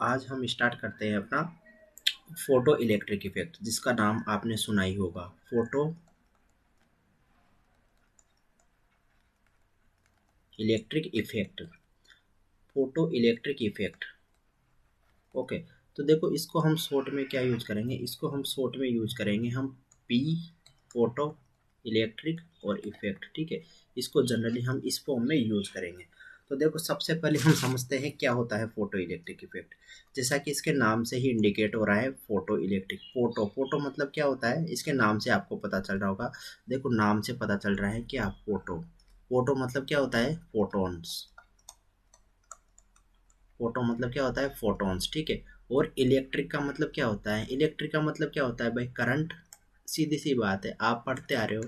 आज हम स्टार्ट करते हैं अपना फोटो इलेक्ट्रिक इफेक्ट, जिसका नाम आपने सुना ही होगा, photo electric effect. Photo electric effect. Okay. तो देखो, इसको हम शॉर्ट में क्या यूज करेंगे, इसको हम शॉर्ट में यूज करेंगे हम पी, फोटो इलेक्ट्रिक और इफेक्ट। ठीक है, इसको जनरली हम इस फॉर्म में यूज करेंगे। तो देखो, सबसे पहले हम समझते हैं क्या होता है फोटो इलेक्ट्रिक इफेक्ट। जैसा कि इसके नाम से ही इंडिकेट हो रहा है, फोटो इलेक्ट्रिक। फोटो फोटो मतलब क्या होता है, इसके नाम से आपको पता चल रहा होगा। देखो, नाम से पता चल रहा है क्या, फोटो। फोटो मतलब क्या होता है, फोटोन्स। फोटो मतलब क्या होता है, फोटॉन्स। ठीक है। और इलेक्ट्रिक का मतलब क्या होता है, इलेक्ट्रिक का मतलब क्या होता है भाई, करंट। सीधी सी बात है, आप पढ़ते आ रहे हो,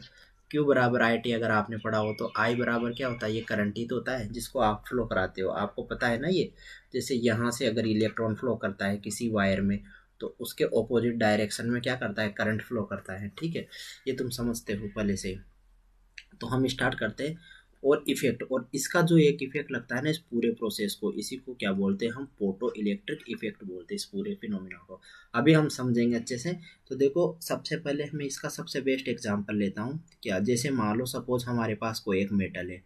क्यू बराबर आई टी अगर आपने पढ़ा हो तो आई बराबर क्या होता है, ये करंट ही तो होता है जिसको आप फ्लो कराते हो, आपको पता है ना ये। जैसे यहाँ से अगर इलेक्ट्रॉन फ्लो करता है किसी वायर में, तो उसके ऑपोजिट डायरेक्शन में क्या करता है, करंट फ्लो करता है। ठीक है, ये तुम समझते हो पहले से ही। तो हम स्टार्ट करते हैं। और इफेक्ट, और इसका जो एक इफेक्ट लगता है ना इस पूरे प्रोसेस को, इसी को क्या बोलते हैं हम, फोटो इलेक्ट्रिक इफेक्ट बोलते हैं इस पूरे फिनोमिना को। अभी हम समझेंगे अच्छे से। तो देखो, सबसे पहले मैं इसका सबसे बेस्ट एग्जांपल लेता हूँ क्या। जैसे मान लो सपोज हमारे पास कोई एक मेटल है।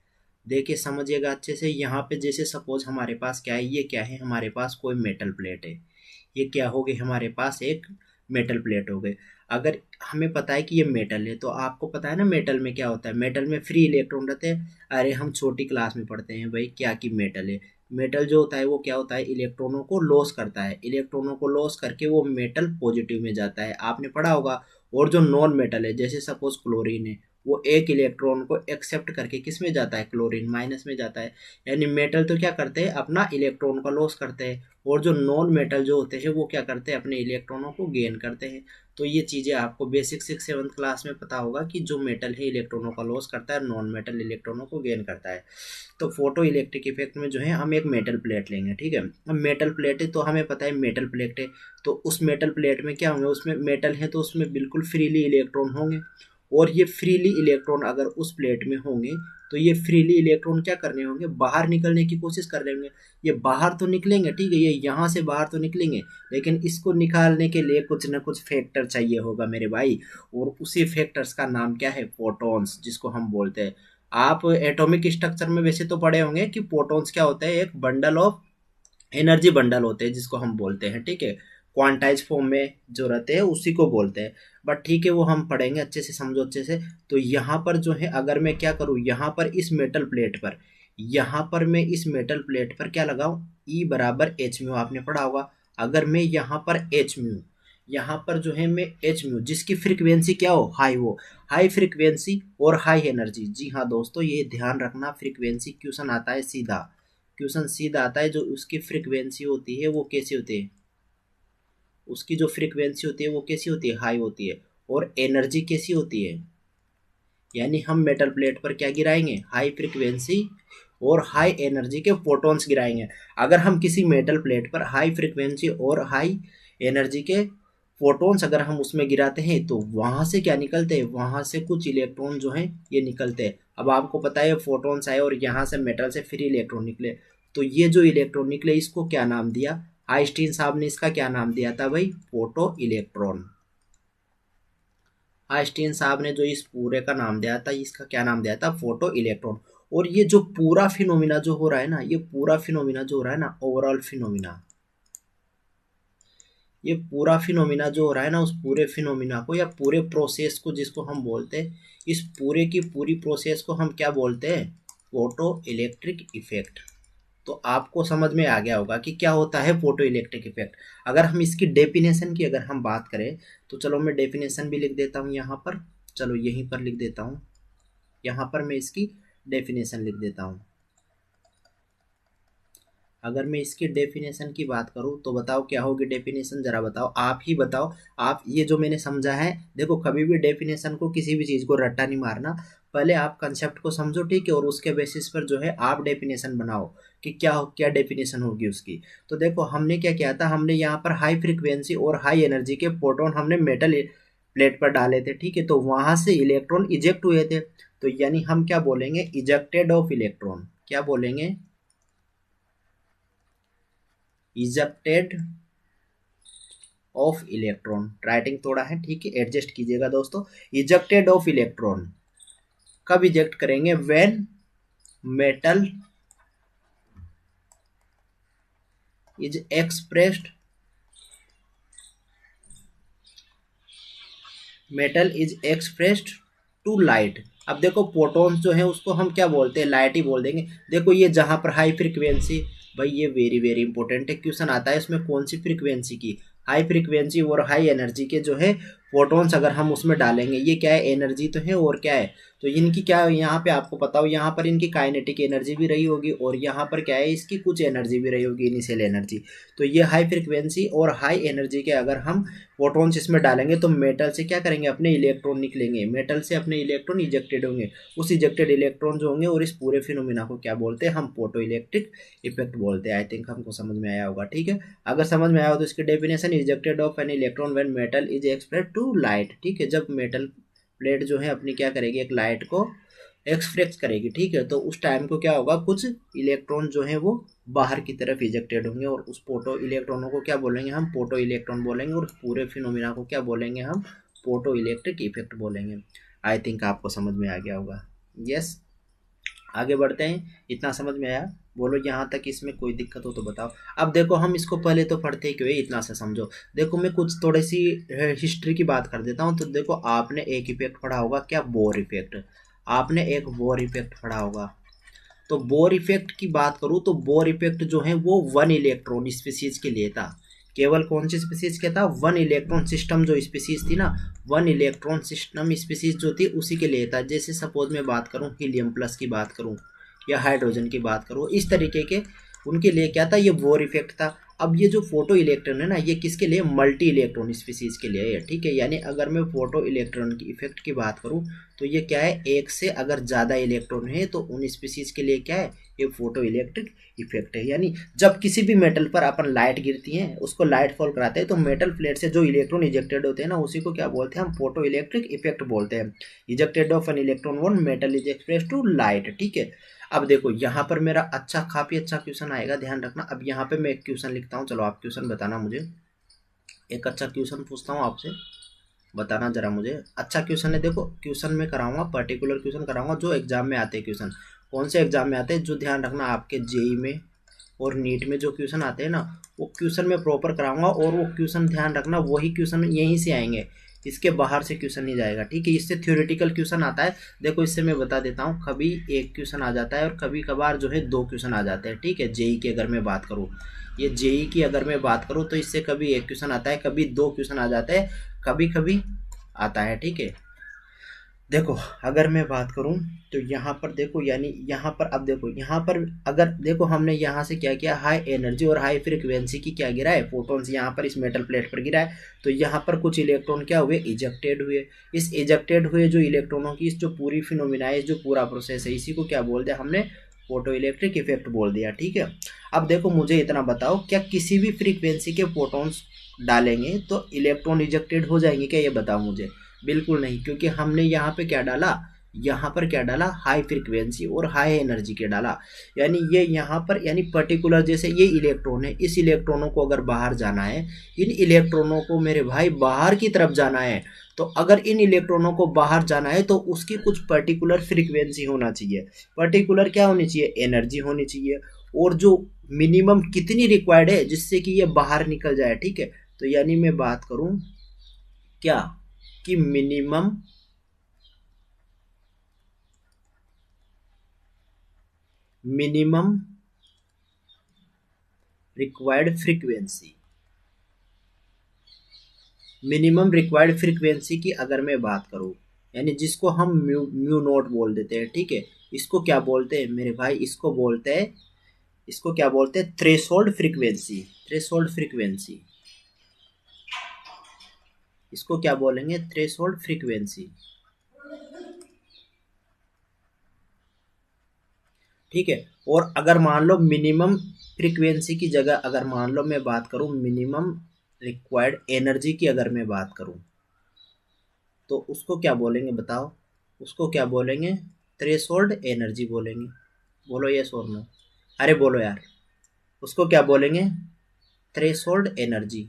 देखिए, समझिएगा अच्छे से। यहाँ पे जैसे सपोज हमारे पास क्या है, ये क्या है, हमारे पास कोई मेटल प्लेट है। ये क्या हो गई, हमारे पास एक मेटल प्लेट हो गई। अगर हमें पता है कि ये मेटल है, तो आपको पता है ना मेटल में क्या होता है, मेटल में फ्री इलेक्ट्रॉन रहते हैं। अरे, हम छोटी क्लास में पढ़ते हैं भाई क्या कि मेटल है। मेटल जो होता है वो क्या होता है, इलेक्ट्रॉनों को लॉस करता है। इलेक्ट्रॉनों को लॉस करके वो मेटल पॉजिटिव में जाता है, आपने पढ़ा होगा। और जो नॉन मेटल है, जैसे सपोज क्लोरीन है, वो एक इलेक्ट्रॉन को एक्सेप्ट करके किस में जाता है, क्लोरीन माइनस में जाता है। यानी मेटल तो क्या करते हैं, अपना इलेक्ट्रॉन का लॉस करते हैं। और जो नॉन मेटल जो होते हैं वो क्या करते हैं, अपने इलेक्ट्रॉनों को गेन करते हैं। तो ये चीज़ें आपको बेसिक 6 7 क्लास में पता होगा कि जो मेटल है इलेक्ट्रॉनों का लॉस करता है, नॉन मेटल इलेक्ट्रॉनों को गेन करता है। तो फोटो इलेक्ट्रिक इफेक्ट में जो है हम एक मेटल प्लेट लेंगे। ठीक है, अब मेटल प्लेट है तो हमें पता है मेटल प्लेट है। तो उस मेटल प्लेट में क्या होंगे, उसमें मेटल है तो उसमें बिल्कुल फ्रीली इलेक्ट्रॉन होंगे। और ये फ्रीली इलेक्ट्रॉन अगर उस प्लेट में होंगे, तो ये फ्रीली इलेक्ट्रॉन क्या करने होंगे, बाहर निकलने की कोशिश कर लेंगे। ये बाहर तो निकलेंगे, ठीक है, ये यहाँ से बाहर तो निकलेंगे, लेकिन इसको निकालने के लिए कुछ ना कुछ फैक्टर चाहिए होगा मेरे भाई। और उसी फैक्टर्स का नाम क्या है, फोटॉन्स, जिसको हम बोलते हैं। आप एटॉमिक स्ट्रक्चर में वैसे तो पढ़े होंगे कि फोटॉन्स क्या होता है, एक बंडल ऑफ एनर्जी बंडल होते हैं जिसको हम बोलते हैं। ठीक है, क्वांटाइज फॉर्म में जो रहते हैं उसी को बोलते हैं। बट ठीक है, वो हम पढ़ेंगे, अच्छे से समझो अच्छे से। तो यहाँ पर जो है, अगर मैं क्या करूँ, यहाँ पर इस मेटल प्लेट पर, यहाँ पर मैं इस मेटल प्लेट पर क्या लगाऊं, ई बराबर एच म्यू, आपने पढ़ा होगा। अगर मैं यहाँ पर एच म्यू, यहाँ पर जो है मैं एच म्यू, जिसकी फ्रीक्वेंसी क्या हो, हाई हो, हाई फ्रीक्वेंसी और हाई एनर्जी। जी हाँ दोस्तों, ये ध्यान रखना, फ्रीक्वेंसी क्वेश्चन आता है सीधा, क्वेश्चन सीधा आता है। जो उसकी फ्रीक्वेंसी होती है वो कैसी होती है, उसकी जो फ्रीक्वेंसी होती है वो कैसी होती है, हाई होती है। और एनर्जी कैसी होती है, यानी हम मेटल प्लेट पर क्या गिराएंगे, हाई फ्रीक्वेंसी और हाई एनर्जी के फोटॉन्स गिराएंगे। अगर हम किसी मेटल प्लेट पर हाई फ्रीक्वेंसी और हाई एनर्जी के फोटॉन्स अगर हम उसमें गिराते हैं, तो वहां से क्या निकलते हैं, वहां से कुछ इलेक्ट्रॉन जो हैं ये निकलते हैं। अब आपको पता है फोटॉन्स आए और यहाँ से मेटल से फ्री इलेक्ट्रॉन निकले। तो ये जो इलेक्ट्रॉन निकले, इसको क्या नाम दिया, आइंस्टीन साहब ने इसका क्या नाम दिया था भाई, फोटो इलेक्ट्रॉन। आइंस्टीन साहब ने जो इस पूरे का नाम दिया था, इसका क्या नाम दिया था, फोटो इलेक्ट्रॉन। और ये जो पूरा फिनोमिना जो हो रहा है ना, ये पूरा फिनोमिना जो हो रहा है ना, ओवरऑल फिनोमिना, ये पूरा फिनोमिना जो हो रहा है ना, उस पूरे फिनोमिना को या पूरे प्रोसेस को, जिसको हम बोलते हैं, इस पूरे की पूरी प्रोसेस को हम क्या बोलते हैं, फोटो इलेक्ट्रिक इफेक्ट। तो आपको समझ में आ गया होगा कि क्या होता है फोटो इलेक्ट्रिक इफेक्ट। अगर हम इसकी डेफिनेशन की अगर हम बात करें, तो चलो मैं डेफिनेशन भी लिख देता हूँ यहाँ पर। चलो यहीं पर लिख देता हूँ, यहाँ पर मैं इसकी डेफिनेशन लिख देता हूँ। अगर मैं इसकी डेफिनेशन की बात करूँ तो बताओ क्या होगी डेफिनेशन, जरा बताओ, आप ही बताओ। आप ये जो मैंने समझा है, देखो कभी भी डेफिनेशन को, किसी भी चीज़ को रट्टा नहीं मारना। पहले आप कंसेप्ट को समझो, ठीक है, और उसके बेसिस पर जो है आप डेफिनेशन बनाओ कि क्या क्या डेफिनेशन होगी उसकी। तो देखो, हमने क्या किया था, हमने यहाँ पर हाई फ्रीक्वेंसी और हाई एनर्जी के प्रोटॉन हमने मेटल प्लेट पर डाले थे। ठीक है, तो वहां से इलेक्ट्रॉन इजेक्ट हुए थे। तो यानी हम क्या बोलेंगे, इजेक्टेड ऑफ इलेक्ट्रॉन, क्या बोलेंगे, इजेक्टेड ऑफ इलेक्ट्रॉन, राइटिंग थोड़ा है ठीक है, एडजस्ट कीजिएगा दोस्तों। इजेक्टेड ऑफ इलेक्ट्रॉन कब इजेक्ट करेंगे, when metal is expressed, metal is expressed to light. अब देखो प्रोटॉन्स जो है उसको हम क्या बोलते हैं, लाइट ही बोल देंगे। देखो ये जहां पर हाई फ्रीक्वेंसी, भाई ये वेरी वेरी इंपॉर्टेंट है, क्वेश्चन आता है इसमें कौन सी फ्रीक्वेंसी की, हाई फ्रीक्वेंसी और हाई एनर्जी के जो है फोटॉन्स अगर हम उसमें डालेंगे, ये क्या है, एनर्जी तो है और क्या है, तो इनकी क्या यहाँ पे आपको पता हो, यहाँ पर इनकी काइनेटिक एनर्जी भी रही होगी और यहाँ पर क्या है, इसकी कुछ एनर्जी भी रही होगी, इनिशियल एनर्जी। तो ये हाई फ्रीक्वेंसी और हाई एनर्जी के अगर हम फोटॉन्स इसमें डालेंगे तो मेटल से क्या करेंगे, अपने इलेक्ट्रॉन निकलेंगे, मेटल से अपने इलेक्ट्रॉन इजेक्टेड होंगे, उस इजेक्टेड इलेक्ट्रॉन जो होंगे, और इस पूरे फिनोमिना को क्या बोलते हैं, हम फोटो इलेक्ट्रिक इफेक्ट बोलते हैं। आई थिंक हमको समझ में आया होगा, ठीक है। अगर समझ में आया हो तो इसकी definition, ejected of an electron when metal is express to light, ठीक है, जब मेटल प्लेट जो है अपनी क्या करेगी, एक लाइट को एक्सप्रेस करेगी, ठीक है, तो उस टाइम को क्या होगा, कुछ इलेक्ट्रॉन जो है वो बाहर की तरफ इजेक्टेड होंगे, और उस फोटो इलेक्ट्रॉनों को क्या बोलेंगे, हम फोटो इलेक्ट्रॉन बोलेंगे, और पूरे फिनोमिना को क्या बोलेंगे, हम फोटो इलेक्ट्रिक इफेक्ट बोलेंगे। आई थिंक आपको समझ में आ गया होगा। यस, आगे बढ़ते हैं, इतना समझ में आया, बोलो यहाँ तक इसमें कोई दिक्कत हो तो बताओ। अब देखो हम इसको पहले तो पढ़ते ही क्यों है, इतना सा समझो। देखो मैं कुछ थोड़ी सी हिस्ट्री की बात कर देता हूँ। तो देखो आपने एक इफेक्ट पढ़ा होगा, क्या, बोर इफेक्ट, आपने एक बोर इफेक्ट पढ़ा होगा। तो बोर इफेक्ट की बात करूं तो बोर इफेक्ट जो है वो वन इलेक्ट्रॉन स्पीसीज के लिए था। केवल कौन सी स्पीसीज के था, वन इलेक्ट्रॉन सिस्टम जो स्पीसीज थी ना, वन इलेक्ट्रॉन सिस्टम स्पीसीज जो थी उसी के लिए था। जैसे सपोज मैं बात करूं हीलियम प्लस की बात करूं या हाइड्रोजन की बात करूं, इस तरीके के उनके लिए क्या था, ये बोर इफेक्ट था। अब ये जो फोटो इलेक्ट्रॉन है ना, ये किसके लिए, मल्टी इलेक्ट्रॉन स्पीसीज के लिए है, ठीक है। यानी अगर मैं फोटो इलेक्ट्रॉन की इफेक्ट की बात करूं तो ये क्या है, एक से अगर ज़्यादा इलेक्ट्रॉन है तो उन स्पीसीज के लिए क्या है, ये फोटो इलेक्ट्रिक इफेक्ट है। यानी जब किसी भी मेटल पर अपन लाइट गिरती है, उसको लाइट फॉल कराते हैं, तो मेटल प्लेट से जो इलेक्ट्रॉन इजेक्टेड होते हैं ना, उसी को क्या बोलते हैं, हम फोटो इलेक्ट्रिक इफेक्ट बोलते हैं। Ejected of an electron when metal is express to light, ठीक है। अब देखो यहाँ पर मेरा काफी अच्छा क्वेश्चन आएगा, ध्यान रखना। अब यहाँ पे मैं एक क्वेश्चन लिखता हूँ, चलो आप क्वेश्चन बताना मुझे, एक अच्छा क्वेश्चन पूछता हूँ आपसे, बताना जरा मुझे। अच्छा क्वेश्चन है, देखो क्वेश्चन में कराऊंगा, पर्टिकुलर क्वेश्चन कराऊंगा जो एग्जाम में आते हैं। क्वेश्चन कौन से एग्जाम में आते हैं, जो ध्यान रखना आपके जेई में और नीट में जो क्वेश्चन आते हैं ना, वो क्वेश्चन में प्रॉपर कराऊंगा, और वो क्वेश्चन ध्यान रखना वही क्वेश्चन यहीं से आएंगे, इसके बाहर से क्वेश्चन नहीं जाएगा, ठीक है। इससे थ्योरेटिकल क्वेश्चन आता है, देखो इससे मैं बता देता हूँ, कभी एक क्वेश्चन आ जाता है और कभी कभार जो है दो क्वेश्चन आ जाते हैं, ठीक है। जेई की अगर मैं बात करूँ, ये जेई की अगर मैं बात करूँ तो इससे कभी एक क्वेश्चन आता है, कभी दो क्वेश्चन आ जाते हैं, कभी कभी आता है, ठीक है। देखो अगर मैं बात करूं तो यहाँ पर देखो, यानी यहाँ पर, अब देखो यहाँ पर अगर देखो हमने यहाँ से क्या किया, हाई एनर्जी और हाई फ्रीक्वेंसी की क्या गिरा है, फोटॉन्स यहाँ पर इस मेटल प्लेट पर गिरा है, तो यहाँ पर कुछ इलेक्ट्रॉन क्या हुए, इजेक्टेड हुए। इस इजेक्टेड हुए जो इलेक्ट्रॉनों की इस जो पूरी फिनोमिना है, जो पूरा प्रोसेस है, इसी को क्या बोल दिया हमने, फोटो इलेक्ट्रिक इफेक्ट बोल दिया, ठीक है। अब देखो मुझे इतना बताओ, क्या किसी भी फ्रीक्वेंसी के फोटॉन्स डालेंगे तो इलेक्ट्रॉन इजेक्टेड हो जाएंगे क्या, ये बताओ मुझे। बिल्कुल नहीं, क्योंकि हमने यहाँ पे क्या डाला, यहाँ पर क्या डाला, हाई फ्रीक्वेंसी और हाई एनर्जी के डाला। यानी ये यहाँ पर, यानी पर्टिकुलर जैसे ये इलेक्ट्रॉन है, इस इलेक्ट्रॉनों को अगर बाहर जाना है, इन इलेक्ट्रॉनों को मेरे भाई बाहर की तरफ जाना है, तो अगर इन इलेक्ट्रॉनों को बाहर जाना है तो उसकी कुछ पर्टिकुलर फ्रीक्वेंसी होना चाहिए। पर्टिकुलर क्या होनी चाहिए, एनर्जी होनी चाहिए, और जो मिनिमम कितनी रिक्वायर्ड है जिससे कि ये बाहर निकल जाए, ठीक है। तो यानी मैं बात करूं क्या, कि minimum required frequency, minimum required frequency की अगर मैं बात करूं, यानी जिसको हम म्यू नोट बोल देते हैं, ठीक है। इसको क्या बोलते हैं मेरे भाई, इसको बोलते हैं, इसको क्या बोलते हैं, थ्रेशोल्ड फ्रीक्वेंसी, थ्रेशोल्ड फ्रीक्वेंसी, इसको क्या बोलेंगे, थ्रेशोल्ड फ्रीक्वेंसी, ठीक है। और अगर मान लो मिनिमम फ्रीक्वेंसी की जगह अगर मान लो मैं बात करूं मिनिमम रिक्वायर्ड एनर्जी की अगर मैं बात करूं, तो उसको क्या बोलेंगे बताओ, उसको क्या बोलेंगे, थ्रेशोल्ड एनर्जी बोलेंगे। बोलो यस और नो, अरे बोलो यार, उसको क्या बोलेंगे, थ्रेशोल्ड एनर्जी।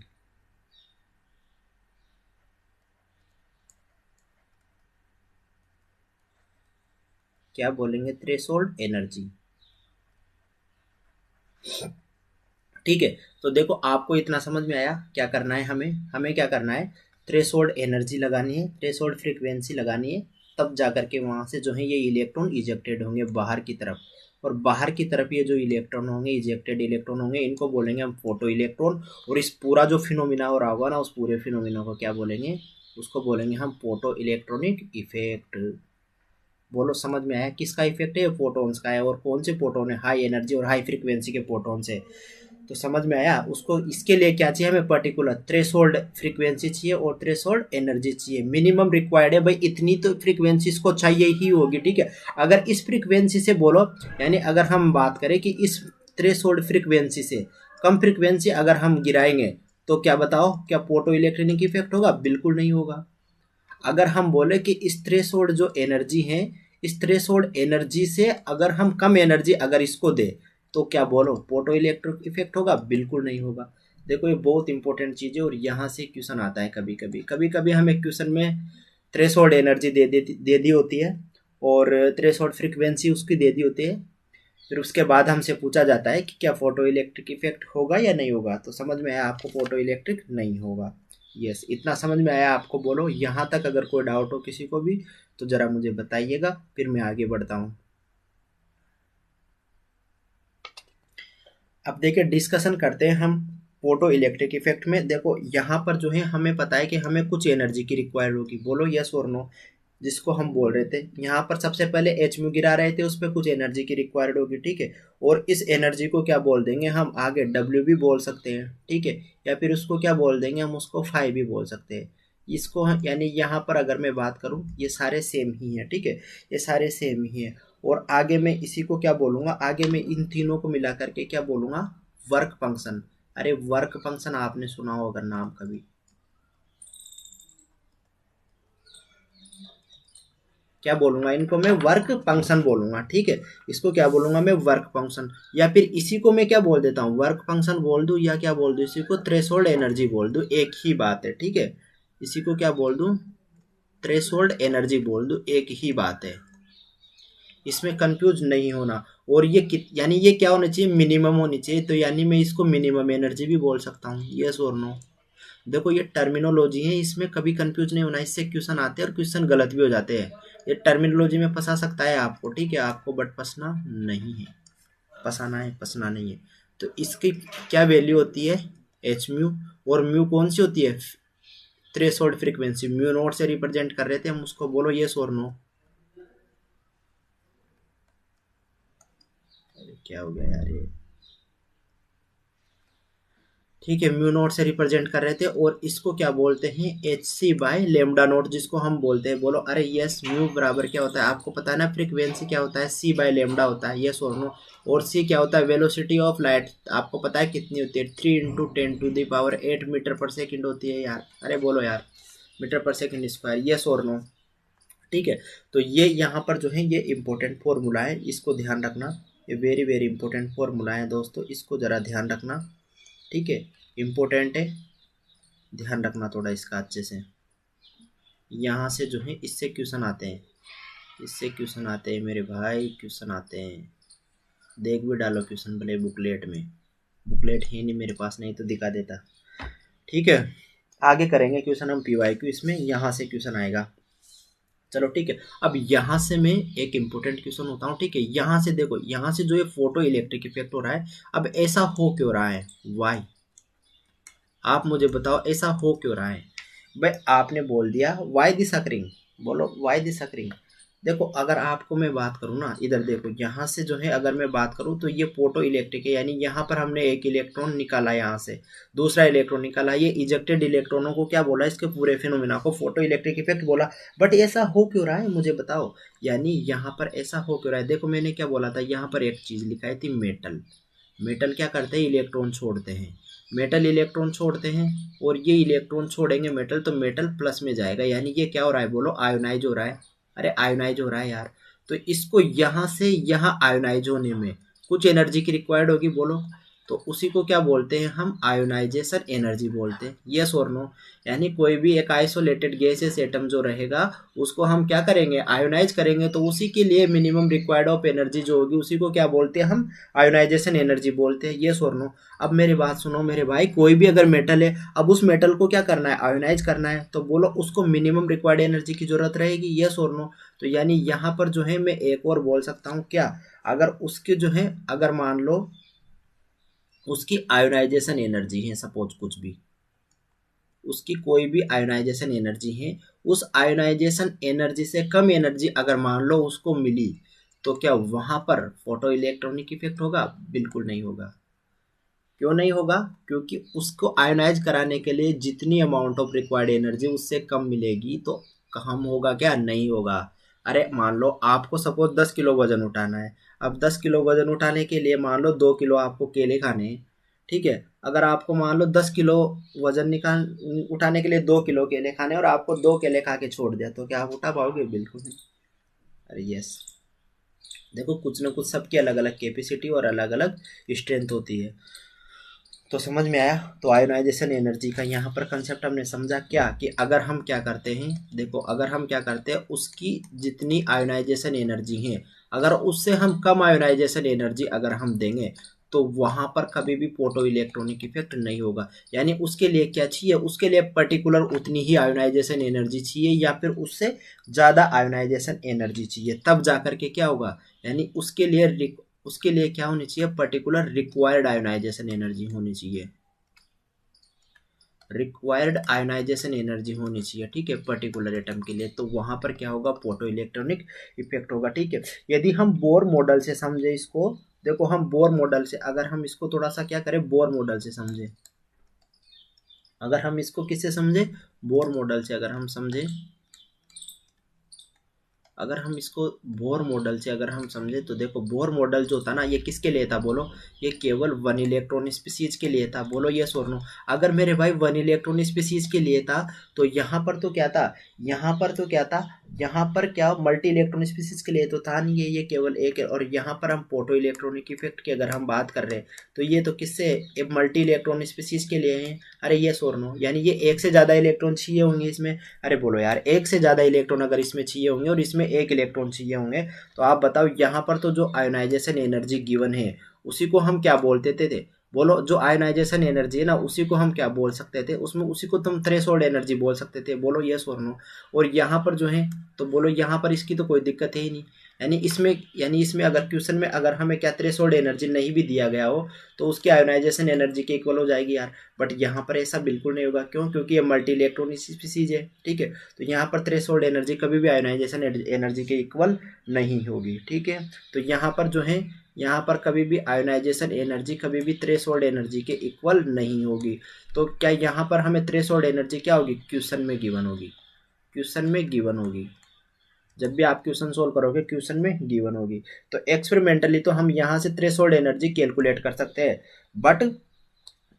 क्या बोलेंगे? Threshold energy. ठीक है, तो देखो आपको इतना समझ में आया। क्या करना है हमें? हमें क्या करना है? थ्रेशोल्ड एनर्जी लगानी है, थ्रेशोल्ड फ्रीक्वेंसी लगानी है, तब जा करके वहां से जो है ये इलेक्ट्रॉन इजेक्टेड होंगे बाहर की तरफ। और बाहर की तरफ ये जो इलेक्ट्रॉन होंगे, इजेक्टेड इलेक्ट्रॉन होंगे, इनको बोलेंगे हम फोटो इलेक्ट्रॉन। और इस पूरा जो फिनोमिना हो रहा होगा ना, उस पूरे फिनोमिना को क्या बोलेंगे? उसको बोलेंगे हम फोटो इलेक्ट्रॉनिक इफेक्ट। बोलो समझ में आया? किसका इफेक्ट है? फोटोन्स का है। और कौन से फोटोन है? हाई एनर्जी और हाई फ्रीक्वेंसी के फोटोन्स है। तो समझ में आया? उसको इसके लिए क्या चाहिए हमें? पर्टिकुलर थ्रेशोल्ड फ्रीक्वेंसी चाहिए और थ्रेशोल्ड एनर्जी चाहिए। मिनिमम रिक्वायर्ड है भाई, इतनी तो फ्रीक्वेंसी इसको चाहिए ही होगी। ठीक है, अगर इस फ्रीक्वेंसी से बोलो, यानी अगर हम बात करें कि इस थ्रेशोल्ड फ्रीक्वेंसी से कम फ्रीक्वेंसी अगर हम गिराएंगे, तो क्या बताओ, क्या फोटो इलेक्ट्रॉनिक इफेक्ट होगा? बिल्कुल नहीं होगा। अगर हम बोले कि इस थ्रेशोल्ड जो एनर्जी है, इस थ्रेशोल्ड एनर्जी से अगर हम कम एनर्जी अगर इसको दे, तो क्या बोलो, फोटो इलेक्ट्रिक इफेक्ट होगा? बिल्कुल नहीं होगा। देखो ये बहुत इंपॉर्टेंट चीज है और यहाँ से क्वेश्चन आता है कभी कभी हमें क्वेश्चन में थ्रेशोल्ड एनर्जी दे दी होती है और थ्रेशोल्ड फ्रीक्वेंसी उसकी दे दी होती है। फिर उसके बाद हमसे पूछा जाता है कि क्या फोटो इलेक्ट्रिक इफेक्ट होगा या नहीं होगा। तो समझ में आया आपको? फोटो इलेक्ट्रिक नहीं होगा। यस, इतना समझ में आया आपको? बोलो यहाँ तक अगर कोई डाउट हो किसी को भी तो जरा मुझे बताइएगा, फिर मैं आगे बढ़ता हूँ। अब देखिए डिस्कशन करते हैं हम फोटो इलेक्ट्रिक इफेक्ट में। देखो यहाँ पर जो है हमें पता है कि हमें कुछ एनर्जी की रिक्वायर्ड होगी। बोलो यस और नो। जिसको हम बोल रहे थे यहाँ पर सबसे पहले एच म्यू गिरा रहे थे, उस पर कुछ एनर्जी की रिक्वायर्ड होगी। ठीक है, और इस एनर्जी को क्या बोल देंगे हम? आगे डब्ल्यू भी बोल सकते हैं। ठीक है, या फिर उसको क्या बोल देंगे हम? उसको फाई भी बोल सकते हैं। इसको यानी यहाँ पर अगर मैं बात करूँ, ये सारे सेम ही हैं। ठीक है, ये सारे सेम ही हैं। और आगे मैं इसी को क्या बोलूंगा? आगे मैं इन तीनों को मिला करके क्या बोलूंगा? Work function. अरे वर्क फंक्शन आपने सुना हो अगर नाम कभी? क्या बोलूंगा इनको? मैं वर्क फंक्शन बोलूंगा। ठीक है, इसको क्या बोलूंगा मैं? Work function. या फिर इसी को मैं क्या बोल देता हूँ? वर्क फंक्शन बोल दूं या क्या बोल दूं? इसी को थ्रेशोल्ड एनर्जी बोल दूं, एक ही बात है। ठीक है, इसी को क्या बोल दूं? थ्रेशोल्ड एनर्जी बोल दूं, एक ही बात है। इसमें कंफ्यूज नहीं होना। और ये यानी ये क्या होना चाहिए? मिनिमम होनी चाहिए। तो यानी मैं इसको मिनिमम एनर्जी भी बोल सकता हूँ। यस और नो? देखो ये टर्मिनोलॉजी है, इसमें कभी कंफ्यूज नहीं होना। इससे क्वेश्चन आते हैं और क्वेश्चन गलत भी हो जाते हैं। ये टर्मिनोलॉजी में फंसा सकता है आपको। ठीक है, आपको बट फंसना नहीं है। फंसाना है, फंसना नहीं है। तो इसकी क्या वैल्यू होती है? H mu. और म्यू कौन सी होती है? Threshold frequency. म्यू नोट से रिप्रेजेंट कर रहे थे हम उसको। बोलो यस और नो? क्या हो गया यार ये? ठीक है, म्यू नोट से रिप्रेजेंट कर रहे थे। और इसको क्या बोलते हैं? H C by lambda naught, जिसको हम बोलते हैं। बोलो अरे यस, म्यू बराबर क्या होता है? आपको पता है ना फ्रीक्वेंसी क्या होता है? सी बाय लेमडा होता है। यस और नो? और सी क्या होता है? Velocity of light. आपको पता है कितनी होती है? 3 × 10⁸ मीटर पर सेकेंड होती है यार। अरे बोलो यार, मीटर पर सेकेंड स्क्वायर। यस और नो? ठीक है, तो ये यहाँ पर जो है ये इंपॉर्टेंट फॉर्मूला है, इसको ध्यान रखना। ये वेरी वेरी इंपॉर्टेंट फॉर्मूला है दोस्तों, इसको ज़रा ध्यान रखना। ठीक है, इम्पोर्टेंट है, ध्यान रखना थोड़ा इसका अच्छे से। यहाँ से जो है इससे क्वेश्चन आते हैं, इससे क्वेश्चन आते हैं मेरे भाई, क्वेश्चन आते हैं। देख भी डालो क्वेश्चन भले बुकलेट में। बुकलेट है नहीं मेरे पास, नहीं तो दिखा देता। ठीक है, आगे करेंगे क्वेश्चन हम PYQ, इसमें यहाँ से क्वेश्चन आएगा। चलो ठीक है, अब यहाँ से मैं एक इम्पोर्टेंट क्वेश्चन होता हूँ। ठीक है, यहाँ से देखो, यहाँ से जो ये फोटो इलेक्ट्रिक इफेक्ट हो रहा है, अब ऐसा हो क्यों रहा है? वाई? आप मुझे बताओ ऐसा हो क्यों रहा है? भाई आपने बोल दिया वाई दिस अकरिंग। बोलो वाई दिस अकरिंग। देखो अगर आपको मैं बात करूँ ना, इधर देखो, यहाँ से जो है अगर मैं बात करूँ तो ये फोटो इलेक्ट्रिक है, यानी यहाँ पर हमने एक इलेक्ट्रॉन निकाला, यहाँ से दूसरा इलेक्ट्रॉन निकाला। ये इजेक्टेड इलेक्ट्रॉनों को क्या बोला? इसके पूरे फिनोमिना को फोटो इलेक्ट्रिक इफेक्ट बोला। बट ऐसा हो क्यों रहा है मुझे बताओ? यानी यहाँ पर ऐसा हो क्यों रहा है? देखो मैंने क्या बोला था, यहाँ पर एक चीज लिखाई थी, मेटल। मेटल क्या करते हैं? इलेक्ट्रॉन छोड़ते हैं। मेटल इलेक्ट्रॉन छोड़ते हैं और ये इलेक्ट्रॉन छोड़ेंगे मेटल, तो मेटल प्लस में जाएगा, यानी ये क्या हो रहा है? बोलो आयोनाइज हो रहा है। अरे आयोनाइज हो रहा है यार। तो इसको यहाँ से यहाँ आयोनाइज होने में कुछ एनर्जी की रिक्वायर्ड होगी। बोलो तो उसी को क्या बोलते हैं हम, आयोनाइजेशन एनर्जी बोलते हैं। यस और नो, यानी कोई भी एक आइसोलेटेड गैसेस एटम जो रहेगा उसको हम क्या करेंगे, आयोनाइज करेंगे, तो उसी के लिए मिनिमम रिक्वायर्ड ऑफ एनर्जी जो होगी उसी को क्या बोलते हैं हम, आयोनाइजेशन एनर्जी बोलते हैं। यस और नो। अब मेरी बात सुनो मेरे भाई, कोई भी अगर मेटल है, अब उस मेटल को क्या करना है, आयोनाइज करना है, तो बोलो उसको मिनिमम रिक्वायर्ड एनर्जी की जरूरत रहेगी। यस और नो। तो यानी यहाँ पर जो है मैं एक और बोल सकता हूँ क्या, अगर उसके जो है, अगर मान लो उसकी आयोनाइजेशन एनर्जी है, सपोज कुछ भी, उसकी कोई भी आयोनाइजेशन एनर्जी है, उस आयोनाइजेशन एनर्जी से कम एनर्जी अगर मान लो उसको मिली, तो क्या वहां पर फोटो इलेक्ट्रॉनिक इफेक्ट होगा? बिल्कुल नहीं होगा। क्यों नहीं होगा? क्योंकि उसको आयोनाइज कराने के लिए जितनी अमाउंट ऑफ रिक्वायर्ड एनर्जी उससे कम मिलेगी, तो कम होगा क्या? नहीं होगा। अरे मान लो आपको सपोज 10 किलो वजन उठाना है, अब 10 किलो वजन उठाने के लिए मान लो 2 किलो आपको केले खाने हैं, ठीक है। अगर आपको मान लो 10 किलो वजन निकाल उठाने के लिए 2 किलो केले खाने और आपको 2 केले खा के छोड़ दिया, तो क्या आप उठा पाओगे? बिल्कुल नहीं। अरे यस, देखो कुछ ना कुछ सबकी अलग अलग कैपेसिटी और अलग अलग स्ट्रेंथ होती है। तो समझ में आया? तो आयोनाइजेशन एनर्जी का यहाँ पर कंसेप्ट हमने समझा क्या, कि अगर हम क्या करते हैं, देखो अगर हम क्या करते हैं, उसकी जितनी आयोनाइजेशन एनर्जी है, अगर उससे हम कम आयोनाइजेशन एनर्जी अगर हम देंगे, तो वहां पर कभी भी फोटो इलेक्ट्रॉनिक इफेक्ट नहीं होगा। यानी उसके लिए क्या चाहिए, उसके लिए पर्टिकुलर उतनी ही आयोनाइजेशन एनर्जी चाहिए या फिर उससे ज़्यादा आयोनाइजेशन एनर्जी चाहिए, तब जाकर के क्या होगा, यानी उसके लिए क्या होनी चाहिए, पर्टिकुलर रिक्वायर्ड आयोनाइजेशन एनर्जी होनी चाहिए, रिक्वायर्ड आयोनाइजेशन एनर्जी होनी चाहिए, ठीक है, पर्टिकुलर एटम के लिए। तो वहां पर क्या होगा, फोटो इलेक्ट्रॉनिक इफेक्ट होगा, ठीक है। यदि हम बोर मॉडल से समझे इसको, देखो हम बोर मॉडल से अगर हम इसको थोड़ा सा क्या करें, बोर मॉडल से समझे, अगर हम इसको किससे समझे, बोर मॉडल से अगर हम समझे, अगर हम इसको बोर मॉडल से अगर हम समझे, तो देखो बोर मॉडल जो था ना, ये किसके लिए था बोलो, ये केवल वन इलेक्ट्रॉन स्पीसीज के लिए था। बोलो यस और नो। अगर मेरे भाई वन इलेक्ट्रॉन स्पीसीज के लिए था, तो यहाँ पर तो क्या था, यहाँ पर तो क्या था, यहाँ पर क्या मल्टी इलेक्ट्रॉन स्पीसीज के लिए तो था नहीं है, ये केवल एक है। और यहाँ पर हम फोटो इलेक्ट्रॉनिक इफेक्ट की अगर हम बात कर रहे हैं, तो ये तो किससे, मल्टी इलेक्ट्रॉन स्पीसीज के लिए है। अरे यस और नो, यानी ये एक से ज़्यादा इलेक्ट्रॉन चाहिए होंगे इसमें। अरे बोलो यार, एक से ज़्यादा इलेक्ट्रॉन अगर इसमें चाहिए होंगे और इसमें एक इलेक्ट्रॉन चाहिए होंगे, तो आप बताओ यहाँ पर तो जो आयोनाइजेशन एनर्जी गिवन है उसी को हम क्या बोलते थे? बोलो जो आयोनाइजेशन एनर्जी है ना, उसी को हम क्या बोल सकते थे, उसमें उसी को तुम थ्रेशोल्ड एनर्जी बोल सकते थे। बोलो यस और नो। और यहाँ पर जो है, तो बोलो यहाँ पर इसकी तो कोई दिक्कत है ही नहीं। यानी इसमें अगर क्वेश्चन में अगर हमें क्या थ्रेशोल्ड एनर्जी नहीं भी दिया गया हो, तो उसकी आयोनाइजेशन एनर्जी के इक्वल हो जाएगी यार। बट यहाँ पर ऐसा बिल्कुल नहीं होगा। क्यों? क्योंकि ये मल्टी इलेक्ट्रॉनिक स्पीसीज है, ठीक है। तो यहाँ पर थ्रेशोल्ड एनर्जी कभी भी आयोनाइजेशन एनर्जी के इक्वल नहीं होगी, ठीक है। तो यहाँ पर जो है, यहाँ पर कभी भी आयोनाइजेशन एनर्जी कभी भी थ्रेशोल्ड एनर्जी के इक्वल नहीं होगी। तो क्या यहाँ पर हमें थ्रेशोल्ड एनर्जी क्या होगी, क्वेश्चन में गिवन होगी, क्वेश्चन में गिवन होगी। जब भी आप क्वेश्चन सोल्व करोगे क्वेश्चन में गिवन होगी। तो एक्सपेरिमेंटली तो हम यहाँ से थ्रेशोल्ड एनर्जी कैलकुलेट कर सकते हैं, बट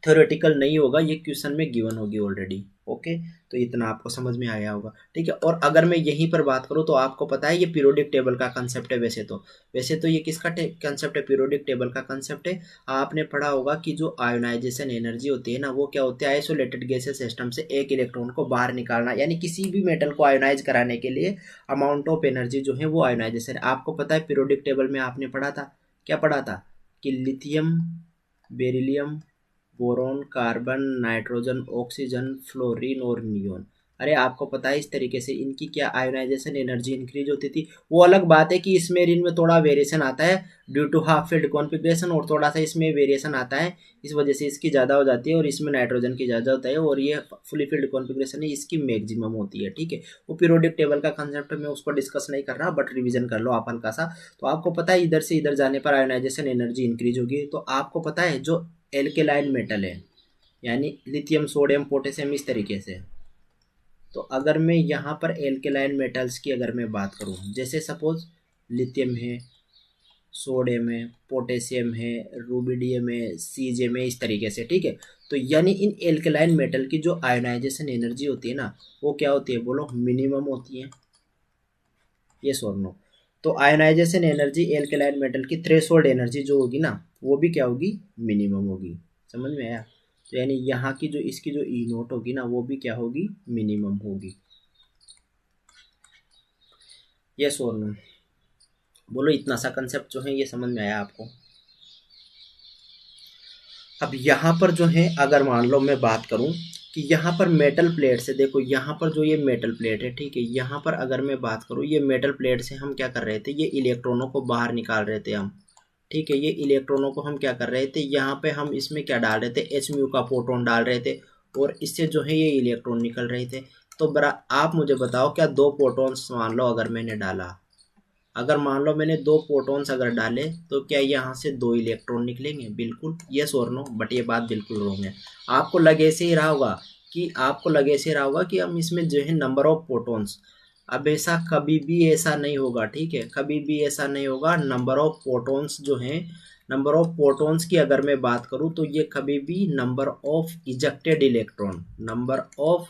थ्योरेटिकल नहीं होगा, ये क्वेश्चन में गिवन होगी ऑलरेडी। ओके, तो इतना आपको समझ में आया होगा, ठीक है। और अगर मैं यहीं पर बात करूँ, तो आपको पता है ये पीरियोडिक टेबल का कंसेप्ट है। वैसे तो ये किसका कंसेप्ट है, पीरियोडिक टेबल का कंसेप्ट है। आपने पढ़ा होगा कि जो आयोनाइजेशन एनर्जी होती है ना, वो क्या होती है, आइसोलेटेड गैसेस सिस्टम से एक इलेक्ट्रॉन को बाहर निकालना, यानी किसी भी मेटल को आयोनाइज कराने के लिए अमाउंट ऑफ एनर्जी जो है वो आयोनाइजेशन। आपको पता है पीरियोडिक टेबल में आपने पढ़ा था, क्या पढ़ा था, कि lithium, beryllium, boron, carbon, nitrogen, oxygen, fluorine और नियोन। अरे आपको पता है इस तरीके से इनकी क्या आयोनाइजेशन एनर्जी इंक्रीज होती थी। वो अलग बात है कि इसमें इनमें थोड़ा वेरिएशन आता है due to half field configuration, और थोड़ा सा इसमें वेरिएशन आता है, इस वजह से इसकी ज़्यादा हो जाती है और इसमें नाइट्रोजन की ज़्यादा होता है, और ये फुली फील्ड कॉन्फ़िगरेशन है इसकी मैक्सिमम होती है, ठीक है। वो पीरियोडिक टेबल का कंसेप्ट मैं उसको डिस्कस नहीं कर रहा, बट रिविजन कर लो आप हल्का सा। तो आपको पता है इधर से इधर जाने पर आयोनाइजेशन एनर्जी इंक्रीज होगी। तो आपको पता है जो एल्केलाइन मेटल है, यानी लिथियम, सोडियम, पोटेशियम, इस तरीके से। तो अगर मैं यहाँ पर एल्केलाइन मेटल्स की अगर मैं बात करूँ, जैसे सपोज लिथियम है, सोडियम है, पोटेशियम है, रूबिडियम है, सीजियम है, इस तरीके से, ठीक है। तो यानी इन एल्केलाइन मेटल की जो आयोनाइजेशन एनर्जी होती है ना, वो क्या होती है बोलो, मिनिमम होती है। यस और नो। तो आयोनाइजेशन एनर्जी एल्केलाइन मेटल की थ्रेशोल्ड एनर्जी जो होगी ना, वो भी क्या होगी, मिनिमम होगी। समझ में आया? तो यानी यहाँ की जो इसकी जो ई नोट होगी ना वो भी क्या होगी, मिनिमम होगी। यस और नो? बोलो इतना सा कंसेप्ट जो है ये समझ में आया आपको? अब यहाँ पर जो है अगर मान लो मैं बात करूँ कि यहाँ पर मेटल प्लेट से, देखो यहाँ पर जो ये मेटल प्लेट है, ठीक है, यहाँ पर अगर मैं बात करूँ ये मेटल प्लेट से हम क्या कर रहे थे, ये इलेक्ट्रॉनों को बाहर निकाल रहे थे हम, ठीक है, ये इलेक्ट्रॉनों को हम क्या कर रहे थे, यहाँ पे हम इसमें क्या डाल रहे थे, एच म्यू का फोटोन डाल रहे थे और इससे जो है ये इलेक्ट्रॉन निकल रहे थे। तो बरा आप मुझे बताओ क्या दो फोटोन्स मान लो अगर मैंने डाला, अगर मान लो मैंने दो प्रोटॉन्स अगर डाले तो क्या यहाँ से दो इलेक्ट्रॉन निकलेंगे? बिल्कुल यस और नो। बट ये बात बिल्कुल रॉन्ग है। आपको लगे से ही रहा होगा कि हम इसमें जो है नंबर ऑफ प्रोटॉन्स, अब ऐसा कभी भी ऐसा नहीं होगा, ठीक है, कभी भी ऐसा नहीं होगा। नंबर ऑफ प्रोटॉन्स जो है, नंबर ऑफ प्रोटॉन्स की अगर मैं बात करूँ तो ये कभी भी number of ejected electron, number of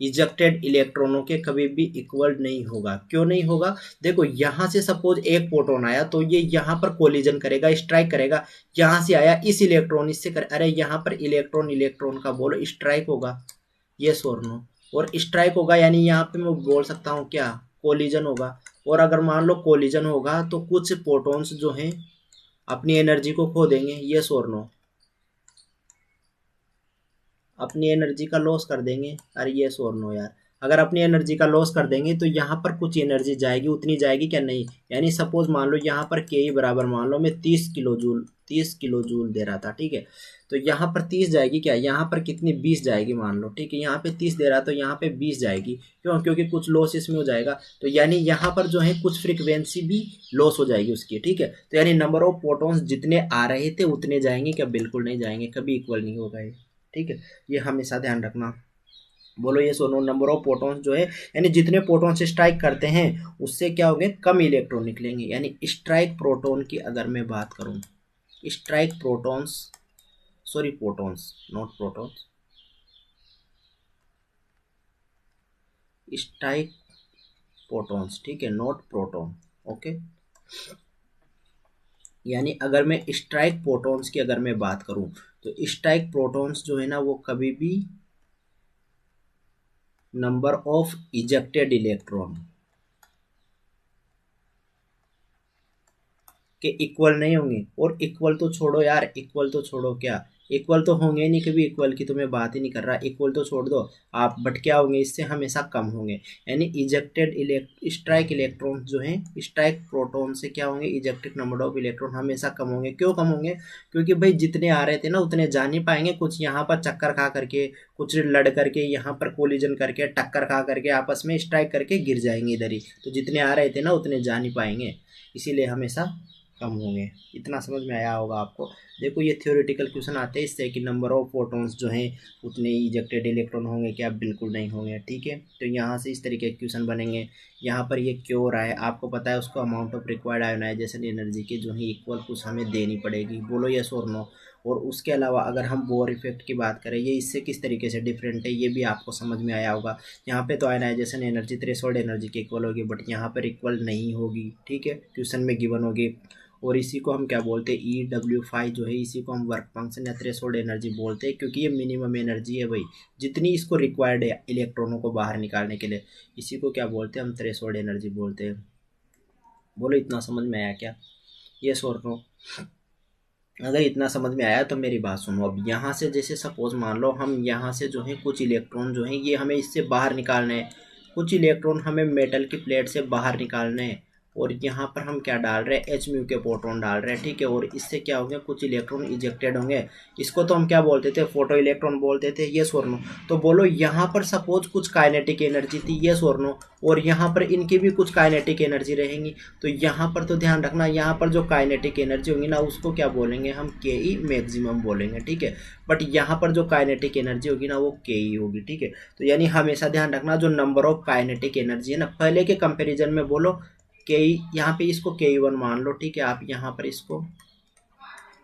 ejected इलेक्ट्रॉनों के कभी भी इक्वल नहीं होगा। क्यों नहीं होगा? देखो यहाँ से सपोज एक प्रोटॉन आया तो ये यहाँ पर कोलिजन करेगा, स्ट्राइक करेगा। यहाँ से आया इस इलेक्ट्रॉन इससे कर, अरे यहाँ पर इलेक्ट्रॉन इलेक्ट्रॉन का बोलो स्ट्राइक होगा, यस और नो? और स्ट्राइक होगा यानी यहाँ पे मैं बोल सकता हूँ क्या, कोलिजन होगा। और अगर मान लो कोलिजन होगा तो कुछ प्रोटॉन्स जो हैं अपनी एनर्जी को खो देंगे, यस और नो? अपनी एनर्जी का लॉस कर देंगे। अरे ये और नो यार, अगर अपनी एनर्जी का लॉस कर देंगे तो यहाँ पर कुछ एनर्जी जाएगी, उतनी जाएगी क्या? नहीं। यानी सपोज मान लो यहाँ पर के ई बराबर मान लो मैं 30 किलो जूल दे रहा था, ठीक है, तो यहाँ पर 30 जाएगी क्या? यहाँ पर कितनी? 20 जाएगी मान लो, ठीक है, यहाँ पे 30 दे रहा तो यहाँ पे 20 जाएगी। क्यों? क्योंकि कुछ लॉस इसमें हो जाएगा। तो यानी यहाँ पर जो है कुछ फ्रीक्वेंसी भी लॉस हो जाएगी उसकी, ठीक है। तो यानी नंबर ऑफ प्रोटॉन्स जितने आ रहे थे उतने जाएंगे क्या? बिल्कुल नहीं जाएंगे, कभी इक्वल नहीं होगा ये, ठीक है। ये हमेशा ध्यान रखना। बोलो ये सोनो, नंबर ऑफ प्रोटॉन्स जो है यानी जितने प्रोटॉन से स्ट्राइक करते हैं उससे क्या होंगे, कम इलेक्ट्रॉन निकलेंगे। यानी स्ट्राइक प्रोटॉन की अगर मैं बात करूं, strike protons, sorry protons not protons, strike protons, ठीक है, नॉट प्रोटॉन, ओके। यानी अगर मैं स्ट्राइक प्रोटॉन्स की अगर मैं बात करूं तो स्ट्राइक प्रोटॉन्स जो है ना वो कभी भी नंबर ऑफ इजेक्टेड इलेक्ट्रॉन के इक्वल नहीं होंगे। और इक्वल तो छोड़ो यार, इक्वल तो छोड़ो, क्या इक्वल तो होंगे नहीं कभी, इक्वल की तो मैं बात ही नहीं कर रहा, इक्वल तो छोड़ दो आप, बट क्या होंगे इससे हमेशा कम होंगे। यानी इजेक्टेड स्ट्राइक इलेक्ट्रॉन जो हैं, स्ट्राइक प्रोटॉन से क्या होंगे, इजेक्टेड नंबर ऑफ इलेक्ट्रॉन हमेशा कम होंगे। क्यों कम होंगे? क्योंकि भाई जितने आ रहे थे ना उतने जा नहीं पाएंगे, कुछ यहाँ पर चक्कर खा करके, कुछ लड़ करके, यहाँ पर कोलिजन करके, टक्कर खा करके, आपस में स्ट्राइक करके गिर जाएंगे इधर ही। तो जितने आ रहे थे ना उतने जा नहीं पाएंगे, इसीलिए हमेशा कम होंगे। इतना समझ में आया होगा आपको। देखो ये थ्योरेटिकल क्वेश्चन आते हैं इससे कि नंबर ऑफ प्रोटॉन्स जो हैं उतने इजेक्टेड इलेक्ट्रॉन होंगे क्या? बिल्कुल नहीं होंगे, ठीक है। तो यहाँ से इस तरीके के क्वेश्चन बनेंगे। यहाँ पर ये क्यों हो रहा है आपको पता है, उसको amount of required ionisation energy के जो है इक्वल कुछ हमें देनी पड़ेगी। बोलो यस और नो? और उसके अलावा अगर हम बोर इफेक्ट की बात करें, ये इससे किस तरीके से डिफरेंट है ये भी आपको समझ में आया होगा। यहाँ पे तो आयनाइजेशन एनर्जी थ्रेशोल्ड एनर्जी के इक्वल होगी, बट यहाँ पर इक्वल नहीं होगी, ठीक है, क्वेश्चन में गिवन होगी। और इसी को हम क्या बोलते हैं, EW5 जो है इसी को हम वर्क फंक्शन या थ्रेशोल्ड एनर्जी बोलते हैं, क्योंकि ये मिनिमम एनर्जी है भाई, जितनी इसको रिक्वायर्ड है इलेक्ट्रॉनों को बाहर निकालने के लिए, इसी को क्या बोलते हैं हम, थ्रेशोल्ड एनर्जी बोलते हैं। बोलो इतना समझ में आया क्या? यस और नो? अगर इतना समझ में आया तो मेरी बात सुनो। अब यहाँ से जैसे सपोज मान लो हम यहाँ से जो है कुछ इलेक्ट्रॉन जो है ये हमें इससे बाहर निकालने हैं, कुछ इलेक्ट्रॉन हमें मेटल की प्लेट से बाहर निकालने हैं। और यहाँ पर हम क्या डाल रहे हैं, एच म्यू के प्रोटॉन डाल रहे हैं, ठीक है। और इससे क्या होंगे, कुछ इलेक्ट्रॉन इजेक्टेड होंगे। इसको तो हम क्या बोलते थे, फोटो इलेक्ट्रॉन बोलते थे, यस और नो? तो बोलो यहाँ पर सपोज कुछ काइनेटिक एनर्जी थी, यस और नो? और यहाँ पर इनकी भी कुछ काइनेटिक एनर्जी रहेंगी। तो यहाँ पर तो ध्यान रखना, यहाँ पर जो काइनेटिक एनर्जी होगी ना उसको क्या बोलेंगे हम, के ई मैक्सिमम बोलेंगे, ठीक है। बट यहाँ पर जो काइनेटिक एनर्जी होगी ना वो के ई होगी, ठीक है। तो यानी हमेशा ध्यान रखना जो नंबर ऑफ काइनेटिक एनर्जी है ना, पहले के कंपेरिजन में बोलो के ई, यहाँ पे इसको के ई वन मान लो, ठीक है, आप यहाँ पर इसको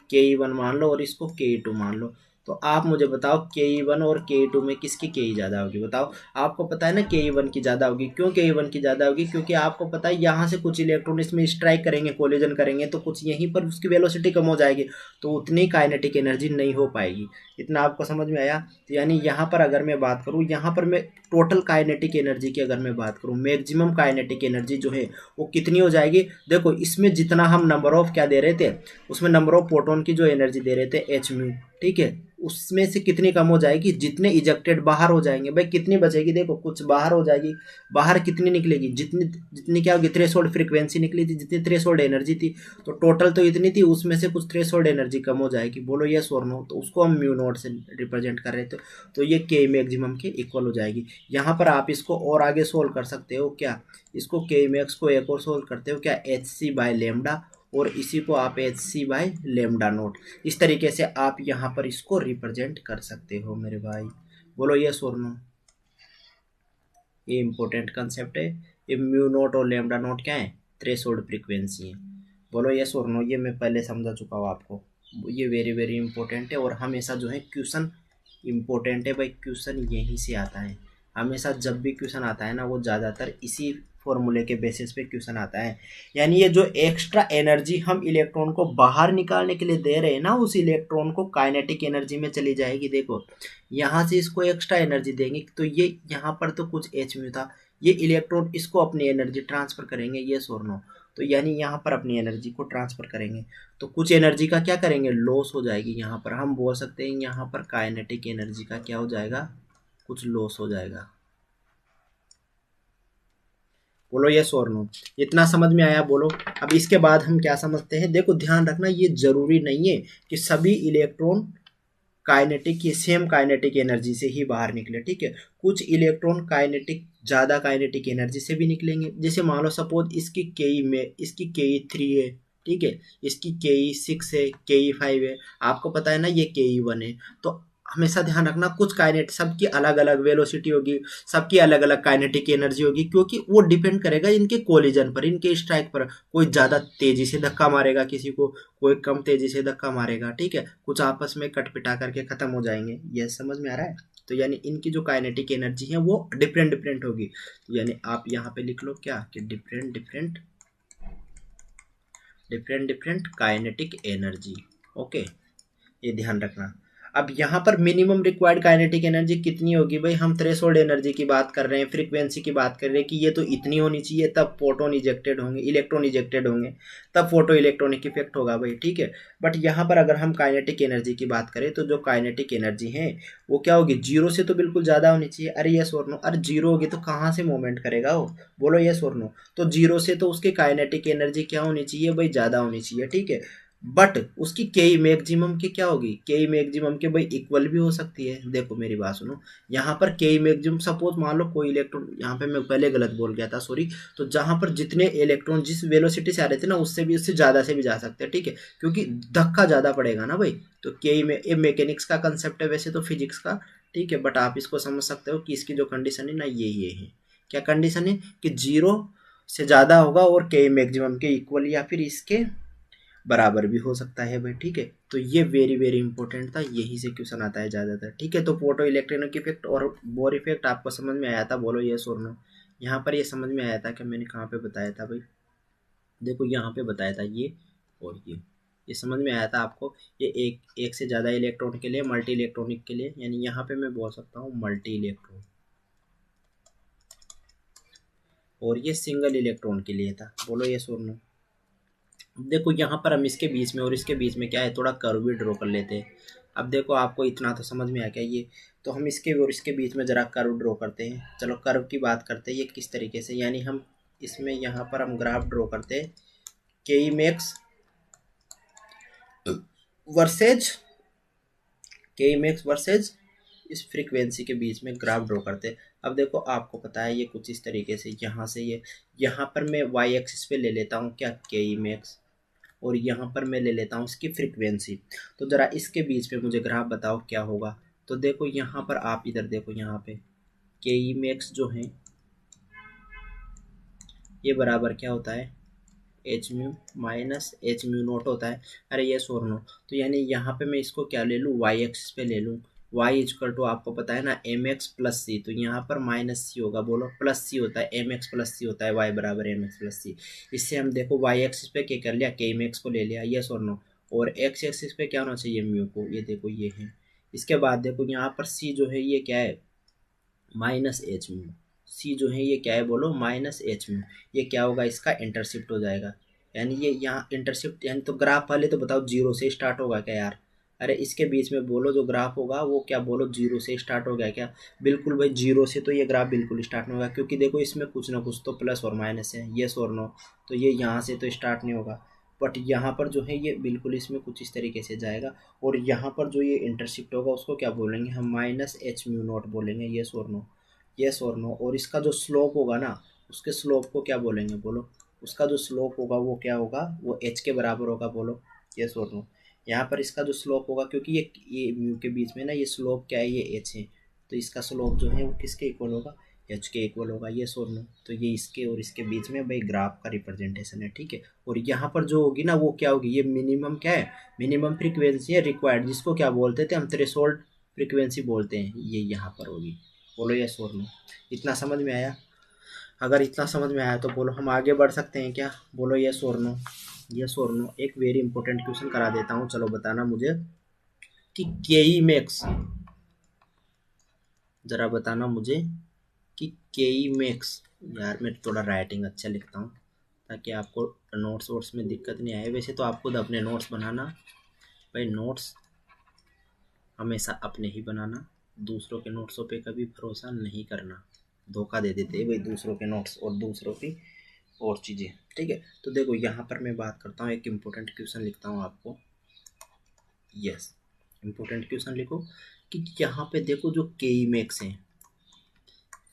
के ई वन मान लो और इसको के ई टू मान लो। तो आप मुझे बताओ के1 और के2 में किसकी के ज़्यादा होगी, बताओ। आपको पता है ना के1 की ज़्यादा होगी। क्यों के1 की ज़्यादा होगी? क्योंकि आपको पता है यहाँ से कुछ इलेक्ट्रॉन इसमें स्ट्राइक करेंगे, कोलिजन करेंगे, तो कुछ यहीं पर उसकी वेलोसिटी कम हो जाएगी, तो उतनी काइनेटिक एनर्जी नहीं हो पाएगी। इतना आपको समझ में आया? तो यानी यहाँ पर अगर मैं बात करूँ, यहाँ पर मैं टोटल काइनेटिक एनर्जी की अगर मैं बात करूँ, मैक्सिमम काइनेटिक एनर्जी जो है वो कितनी हो जाएगी? देखो इसमें जितना हम नंबर ऑफ क्या दे रहे थे, उसमें नंबर ऑफ प्रोटॉन की जो एनर्जी दे रहे थे एच म्यू, ठीक है, उसमें से कितनी कम हो जाएगी? जितने इजेक्टेड बाहर हो जाएंगे भाई, कितनी बचेगी? देखो कुछ बाहर हो जाएगी, बाहर कितनी निकलेगी? जितनी जितनी क्या होगी? थ्रेशोल्ड फ्रीक्वेंसी निकली थी, जितनी थ्रेशोल्ड एनर्जी थी, तो टोटल तो इतनी थी, उसमें से कुछ थ्रेशोल्ड एनर्जी कम हो जाएगी। बोलो यस और नो? तो उसको हम म्यू नॉट से रिप्रेजेंट कर रहे थे, तो ये के मैक्सिमम के इक्वल हो जाएगी। यहाँ पर आप इसको और आगे सोल्व कर सकते हो क्या? इसको के मैक्स को एक और सोल्व करते हो क्या? एच सी बाय लेमडा, और इसी को आप H C by lambda naught, इस तरीके से आप यहाँ पर इसको रिप्रेजेंट कर सकते हो मेरे भाई। बोलो यस और नो? ये इंपॉर्टेंट कंसेप्ट है। ये म्यू नोट और लेमडा नोट क्या है? थ्रेशोल्ड फ्रीक्वेंसी है। बोलो यस और नो? ये मैं पहले समझा चुका हूँ आपको, ये वेरी वेरी इंपॉर्टेंट है। और हमेशा जो है क्वेश्चन इंपॉर्टेंट है भाई, क्वेश्चन यहीं से आता है। हमेशा जब भी क्वेश्चन आता है ना, वो ज़्यादातर इसी फॉर्मूले के बेसिस पे क्वेश्चन आता है। यानी ये जो एक्स्ट्रा एनर्जी हम इलेक्ट्रॉन को बाहर निकालने के लिए दे रहे हैं ना, उस इलेक्ट्रॉन को काइनेटिक एनर्जी में चली जाएगी। देखो यहाँ से इसको एक्स्ट्रा एनर्जी देंगे, तो ये यहाँ पर तो कुछ एच म्यू था, ये इलेक्ट्रॉन इसको अपनी एनर्जी ट्रांसफर करेंगे, यस और नो? तो यानी यहाँ पर अपनी एनर्जी को ट्रांसफर करेंगे, तो कुछ एनर्जी का क्या करेंगे? लॉस हो जाएगी। यहाँ पर हम बोल सकते हैं यहाँ पर काइनेटिक एनर्जी का क्या हो जाएगा? कुछ लॉस हो जाएगा। बोलो यस और नो? इतना समझ में आया? बोलो। अब इसके बाद हम क्या समझते हैं? देखो ध्यान रखना, ये जरूरी नहीं है कि सभी इलेक्ट्रॉन काइनेटिक, ये सेम काइनेटिक एनर्जी से ही बाहर निकले, ठीक है। कुछ इलेक्ट्रॉन काइनेटिक, ज़्यादा काइनेटिक एनर्जी से भी निकलेंगे। जैसे मान लो सपोज इसकी के में, इसकी के 3 है, ठीक है, इसकी के 6 है, के 5 है, आपको पता है ना ये के 1 है। तो हमेशा ध्यान रखना, कुछ काइनेट, सबकी अलग अलग वेलोसिटी होगी, सबकी अलग अलग काइनेटिक एनर्जी होगी, क्योंकि वो डिपेंड करेगा इनके कोलिजन पर, इनके स्ट्राइक पर। कोई ज़्यादा तेजी से धक्का मारेगा किसी को, कोई कम तेजी से धक्का मारेगा, ठीक है। कुछ आपस में कटपिटा करके खत्म हो जाएंगे। ये समझ में आ रहा है? तो यानी इनकी जो काइनेटिक एनर्जी है वो डिफरेंट डिफरेंट होगी। तो यानी आप यहाँ पे लिख लो क्या, कि different different different different kinetic energy. Okay, ये ध्यान रखना। अब यहाँ पर मिनिमम रिक्वायर्ड काइनेटिक एनर्जी कितनी होगी भाई? हम थ्रेशोल्ड एनर्जी की बात कर रहे हैं, फ्रीक्वेंसी की बात कर रहे हैं कि ये तो इतनी होनी चाहिए, तब प्रोटॉन इजेक्टेड होंगे, इलेक्ट्रॉन इजेक्टेड होंगे, तब फोटो इलेक्ट्रॉनिक इफेक्ट होगा भाई, ठीक है। बट यहाँ पर अगर हम काइनेटिक एनर्जी की बात करें, तो जो काइनेटिक एनर्जी है वो क्या होगी? जीरो से तो बिल्कुल ज़्यादा होनी चाहिए। अरे यस और नो? अरे जीरो होगी तो कहाँ से मूवमेंट करेगा वो? बोलो यस और नो? तो जीरो से तो उसकी काइनेटिक एनर्जी क्या होनी चाहिए भाई? ज़्यादा होनी चाहिए, ठीक है। बट उसकी के मैक्सिमम की क्या होगी? के मैक्सिमम के भाई इक्वल भी हो सकती है। देखो मेरी बात सुनो, यहाँ पर के मैक्सिमम, सपोज मान लो कोई इलेक्ट्रॉन, यहाँ पे मैं पहले गलत बोल गया था, सॉरी। तो जहाँ पर जितने इलेक्ट्रॉन जिस वेलोसिटी से आ रहे थे ना, उससे भी, उससे ज़्यादा से भी जा सकते हैं, ठीक है, क्योंकि धक्का ज़्यादा पड़ेगा ना भाई। तो के में ये मैकेनिक्स का कंसेप्ट है, वैसे तो फिजिक्स का, ठीक है, बट आप इसको समझ सकते हो कि इसकी जो कंडीशन है ना, ये है। क्या कंडीशन है? कि जीरो से ज़्यादा होगा और के मैक्सिमम के इक्वल या फिर इसके बराबर भी हो सकता है भाई, ठीक है। तो ये वेरी वेरी इंपॉर्टेंट था, यही से क्वेश्चन आता है ज़्यादातर, ठीक है। तो फोटो इलेक्ट्रॉनिक इफेक्ट और बोर इफेक्ट आपको समझ में आया था? बोलो यस और नो? यहाँ पर ये समझ में आया था कि मैंने कहाँ पे बताया था भाई? देखो यहाँ पे बताया था ये, और ये समझ में आया था आपको? ये एक से ज़्यादा इलेक्ट्रॉन के लिए, मल्टी इलेक्ट्रॉनिक के लिए, यानी यहाँ पे मैं बोल सकता हूँ मल्टी इलेक्ट्रॉन, और ये सिंगल इलेक्ट्रॉन के लिए था। बोलो यस और नो? देखो यहाँ पर हम इसके बीच में और इसके बीच में क्या है, थोड़ा कर्व भी ड्रॉ कर लेते हैं। अब देखो आपको इतना तो समझ में आ गया ये। तो हम इसके और इसके बीच में ज़रा कर्व ड्रॉ करते हैं। चलो कर्व की बात करते हैं, ये किस तरीके से, यानी हम इसमें यहाँ पर हम ग्राफ ड्रॉ करते हैं, के ई मैक्स वर्सेज के ई मैक्स वर्सेज इस फ्रीक्वेंसी के बीच में ग्राफ ड्रॉ करते हैं। अब देखो आपको पता है ये कुछ इस तरीके से, यहाँ से ये, यहाँ पर मैं वाई एक्सिस पे ले लेता हूँ क्या, के ई मैक्स, और यहाँ पर मैं ले लेता हूँ इसकी फ्रीक्वेंसी। तो ज़रा इसके बीच में मुझे ग्राफ बताओ क्या होगा। तो देखो यहाँ पर आप इधर देखो, यहाँ पे के ई मैक्स जो है ये बराबर क्या होता है, H mu minus H mu naught होता है। अरे यस और नो, तो यानी यहाँ पे मैं इसको क्या ले लूँ, वाई एक्सिस पे ले लूँ। वाई इजकल टू आपको पता है ना एम एक्स प्लस सी, तो यहाँ पर माइनस सी होगा, बोलो प्लस सी होता है, एम एक्स प्लस सी होता है, वाई बराबर एम एक्स प्लस सी। इससे हम देखो वाई एक्सिस पे क्या कर लिया, के एम एक्स को ले लिया, यस और नो। और एक्स एक्सिस पे क्या होना चाहिए, म्यू को, ये देखो ये है। इसके बाद देखो यहाँ पर सी जो है ये क्या है, माइनस एच म्यू। सी जो है ये क्या है, बोलो माइनस एच म्यू। ये क्या होगा, इसका इंटरसिप्ट हो जाएगा। यानी ये यहाँ इंटरसिप्ट, यानी तो ग्राफ वाले तो बताओ जीरो से स्टार्ट होगा क्या यार। अरे इसके बीच में बोलो जो ग्राफ होगा वो क्या, बोलो जीरो से स्टार्ट हो गया क्या। बिल्कुल भाई, जीरो से तो ये ग्राफ बिल्कुल स्टार्ट नहीं होगा, क्योंकि देखो इसमें कुछ ना कुछ तो प्लस और माइनस है, यस और नो। तो ये यहाँ से तो स्टार्ट नहीं होगा, बट यहाँ पर जो है ये बिल्कुल इसमें कुछ इस तरीके से जाएगा। और यहाँ पर जो ये इंटरसिप्ट होगा उसको क्या बोलेंगे हम, माइनस एच म्यू नॉट बोलेंगे, यस और नो। यस और नो। और इसका जो स्लोप होगा ना, उसके स्लोप को क्या बोलेंगे, बोलो। उसका जो स्लोप होगा वो क्या होगा, वो एच के बराबर होगा, बोलो यस और नो। यहाँ पर इसका जो स्लोप होगा, क्योंकि ये म्यू के बीच में ना ये स्लोप क्या है, ये एच है, तो इसका स्लोप जो है वो किसके इक्वल होगा, एच के इक्वल होगा, यस और नो। तो ये इसके और इसके बीच में भाई ग्राफ का रिप्रेजेंटेशन है, ठीक है। और यहाँ पर जो होगी ना वो क्या होगी, ये मिनिमम क्या है, मिनिमम फ्रीक्वेंसी है रिक्वायर्ड, जिसको क्या बोलते थे हम, थ्रेशोल्ड फ्रीक्वेंसी बोलते हैं, ये यहाँ पर होगी। बोलो यस और नो। इतना समझ में आया? अगर इतना समझ में आया तो बोलो हम आगे बढ़ सकते हैं क्या, बोलो यस और नो। यस और नो। एक वेरी इंपॉर्टेंट क्वेश्चन करा देता हूँ, चलो बताना मुझे कि के ई मैक्स, जरा बताना मुझे कि के ई मैक्स। यार मैं थोड़ा राइटिंग अच्छा लिखता हूँ ताकि आपको नोट्स वोट्स में दिक्कत नहीं आए। वैसे तो आप खुद अपने नोट्स बनाना भाई, नोट्स हमेशा अपने ही बनाना, दूसरों के नोट्सों पे कभी भरोसा नहीं करना, धोखा दे देते हैं भाई दूसरों के नोट्स और दूसरों की और चीज़ें, ठीक है। तो देखो यहाँ पर मैं बात करता हूँ, एक इम्पोर्टेंट क्वेश्चन लिखता हूँ आपको, यस इम्पोर्टेंट क्वेश्चन लिखो कि यहाँ पे देखो जो के ई मैक्स है,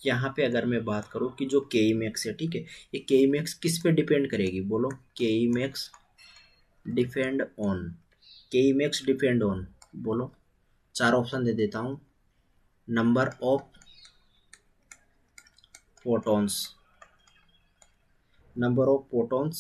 यहाँ पे अगर मैं बात करूँ कि जो के ई मैक्स है, ठीक है, ये के ई मैक्स किस पे डिपेंड करेगी, बोलो के ई मैक्स डिपेंड ऑन, के ई मैक्स डिपेंड ऑन, बोलो। चार ऑप्शन दे देता हूँ, number of photons, number of photons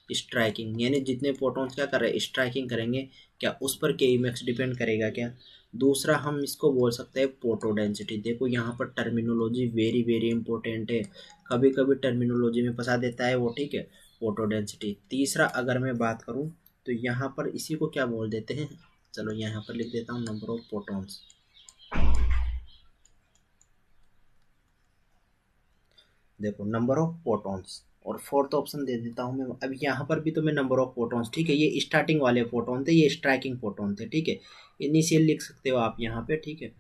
striking, यानी जितने फोटॉन्स क्या कर रहे हैं, स्ट्राइकिंग करेंगे, क्या उस पर के इमेक्स डिपेंड करेगा क्या। दूसरा हम इसको बोल सकते हैं फोटो डेंसिटी। देखो यहाँ पर टर्मिनोलॉजी वेरी वेरी इंपॉर्टेंट है, कभी कभी टर्मिनोलॉजी में फंसा देता है वो, ठीक है, फोटो डेंसिटी। तीसरा अगर मैं बात करूँ तो यहाँ पर इसी को क्या बोल देते हैं, चलो यहाँ पर लिख देता हूँ नंबर ऑफ फोटॉन्स। देखो नंबर ऑफ फोटॉन्स, और फोर्थ ऑप्शन दे देता हूँ मैं, अब यहाँ पर भी तो मैं नंबर ऑफ फोटॉन्स, ठीक है, ये स्टार्टिंग वाले फोटोन थे, ये स्ट्राइकिंग फोटोन थे, ठीक है। इनिशियल लिख सकते हो आप यहाँ पे, ठीक है,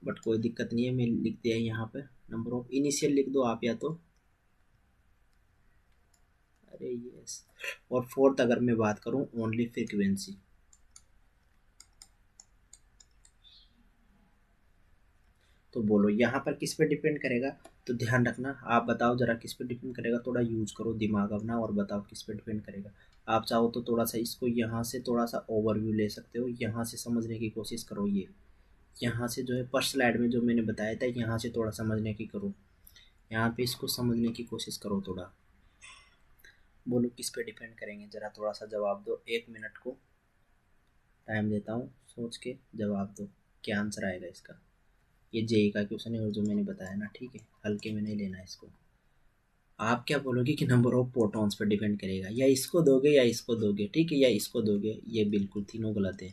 बट कोई दिक्कत नहीं है, मैं लिख दिया यहाँ पे नंबर ऑफ इनिशियल लिख दो आप, या तो अरे यस। और फोर्थ अगर मैं बात करूँ ओनली फ्रीक्वेंसी, तो बोलो यहाँ पर किस पे डिपेंड करेगा। तो ध्यान रखना, आप बताओ जरा किस पे डिपेंड करेगा, थोड़ा यूज करो दिमाग अपना और बताओ किस पे डिपेंड करेगा। आप चाहो तो थोड़ा सा इसको यहाँ से थोड़ा सा ओवरव्यू ले सकते हो, यहाँ से समझने की कोशिश करो, ये यहाँ से जो है फर्स्ट स्लाइड में जो मैंने बताया था यहाँ से थोड़ा समझने की करो, यहाँ पे इसको समझने की कोशिश करो थोड़ा। बोलो किस पे डिपेंड करेंगे, ज़रा थोड़ा सा जवाब दो, 1 मिनट को टाइम देता हूँ, सोच के जवाब दो क्या आंसर आएगा इसका। ये जेई का क्वेश्चन है और जो मैंने बताया ना, ठीक है, हल्के में नहीं लेना इसको। आप क्या बोलोगे कि नंबर ऑफ प्रोटॉन्स पर डिपेंड करेगा, या इसको दोगे या इसको दोगे, ठीक है, या इसको दोगे, ये बिल्कुल तीनों गलत है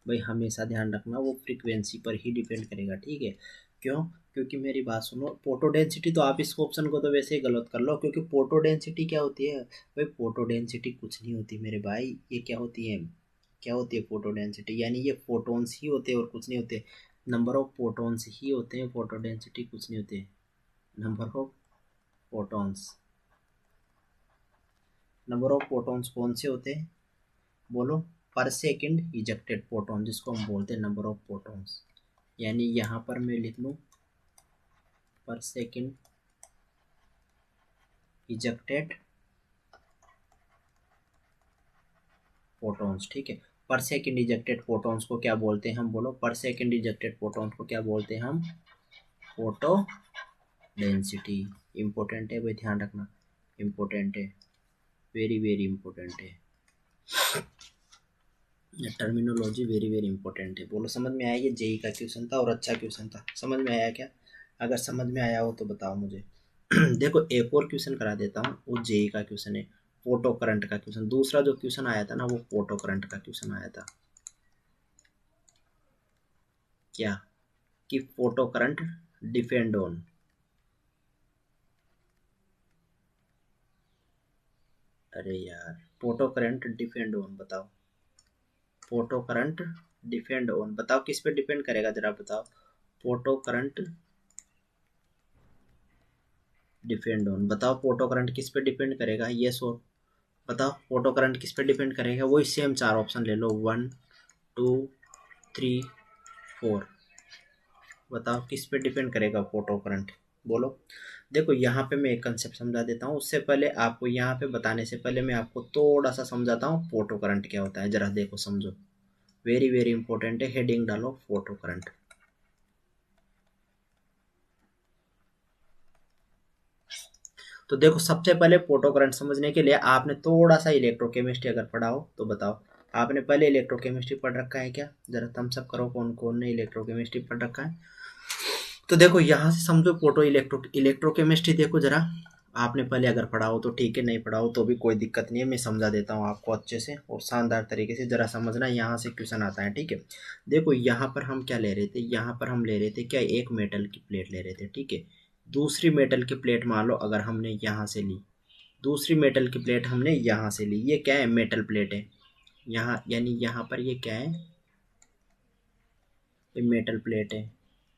भाई। हमेशा ध्यान रखना वो फ्रीक्वेंसी पर ही डिपेंड करेगा, ठीक है। क्यों? क्योंकि मेरी बात सुनो, फोटो डेंसिटी तो आप इस ऑप्शन को तो वैसे ही गलत कर लो, क्योंकि फोटो डेंसिटी क्या होती है भाई, फोटो डेंसिटी कुछ नहीं होती मेरे भाई, ये क्या होती है, क्या होती है फोटो डेंसिटी, यानी ये फोटोन्स ही होते हैं और कुछ नहीं होते, नंबर ऑफ फोटोन्स ही होते हैं, फोटो डेंसिटी कुछ नहीं होते, number of photons. Number of photons कौन से होते हैं, बोलो, पर सेकंड इजेक्टेड फोटोन, जिसको हम बोलते हैं नंबर ऑफ फोटॉन्स। यानी यहाँ पर मैं लिख लूँ पर सेकंड इजेक्टेड फोटॉन्स, ठीक है। पर सेकंड इजेक्टेड फोटॉन्स को क्या बोलते हैं हम, बोलो, पर सेकंड इजेक्टेड फोटॉन्स को क्या बोलते हैं हम, फोटो डेंसिटी। इंपॉर्टेंट है भाई, ध्यान रखना। इम्पोर्टेंट है, वेरी वेरी इम्पोर्टेंट है। टर्मिनोलॉजी वेरी वेरी इंपॉर्टेंट है। बोलो समझ में आया? ये जेई का क्वेश्चन था और अच्छा क्वेश्चन था। समझ में आया क्या? अगर समझ में आया हो तो बताओ मुझे। देखो एक और क्वेश्चन करा देता हूँ, वो जेई का क्वेश्चन है, फोटो करंट का क्वेश्चन। दूसरा जो क्वेश्चन आया था ना वो फोटो करंट का क्वेश्चन आया था। क्या? कि फोटो करंट डिपेंड ऑन, अरे यार फोटो करंट डिपेंड ऑन बताओ, फोटो करंट डिपेंड ऑन बताओ किस पे डिपेंड करेगा जरा बताओ। फोटो करंट डिपेंड ऑन बताओ, फोटो करंट किस पे डिपेंड करेगा? ये सो बताओ फोटो करंट किस पे डिपेंड करेगा? वही सेम चार ऑप्शन ले लो, 1 2 3 4। बताओ किस पे डिपेंड करेगा फोटो करंट, बोलो। देखो यहाँ पे मैं एक कंसेप्ट समझा देता हूँ, उससे पहले आपको यहाँ पे बताने से पहले मैं आपको थोड़ा सा समझाता हूँ फोटो करंट क्या होता है, जरा देखो समझो। वेरी वेरी इंपॉर्टेंट है, हेडिंग डालो फोटो करंट। तो देखो सबसे पहले फोटो करंट समझने के लिए आपने थोड़ा सा इलेक्ट्रोकेमिस्ट्री अगर पढ़ा हो तो बताओ, आपने पहले इलेक्ट्रोकेमिस्ट्री पढ़ रखा है क्या? जरा थम्स अप करो कौन कौन ने इलेक्ट्रोकेमिस्ट्री पढ़ रखा है। तो देखो यहाँ से समझो फोटो इलेक्ट्रोकेमिस्ट्री देखो जरा, आपने पहले अगर पढ़ा हो तो ठीक है, नहीं पढ़ा हो तो भी कोई दिक्कत नहीं है, मैं समझा देता हूँ आपको अच्छे से और शानदार तरीके से, जरा समझना। यहाँ से क्वेश्चन आता है, ठीक है। देखो यहाँ पर हम क्या ले रहे थे, यहाँ पर हम ले रहे थे क्या, एक मेटल की प्लेट ले रहे थे, ठीक है। दूसरी मेटल की प्लेट मान लो अगर हमने यहाँ से ली, दूसरी मेटल की प्लेट हमने यहाँ से ली, ये क्या है, मेटल प्लेट है। यहाँ यानी यहाँ पर ये क्या है, ये मेटल प्लेट है।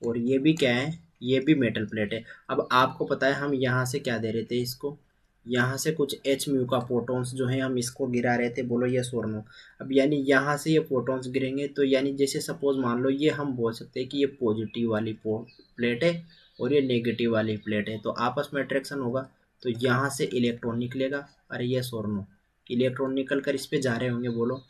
और ये भी क्या है, ये भी मेटल प्लेट है। अब आपको पता है हम यहाँ से क्या दे रहे थे इसको, यहाँ से कुछ एच म्यू का फोटॉन्स जो है हम इसको गिरा रहे थे, बोलो ये और नो। अब यानी यहाँ से ये फोटॉन्स गिरेंगे तो यानी जैसे सपोज मान लो ये हम बोल सकते हैं कि ये पॉजिटिव वाली प्लेट है और ये नेगेटिव वाली प्लेट है, तो आपस में अट्रैक्शन होगा, तो यहाँ से इलेक्ट्रॉन निकलेगा। अरे ये और नो, इलेक्ट्रॉन निकल कर इस पे जा रहे होंगे, बोलो।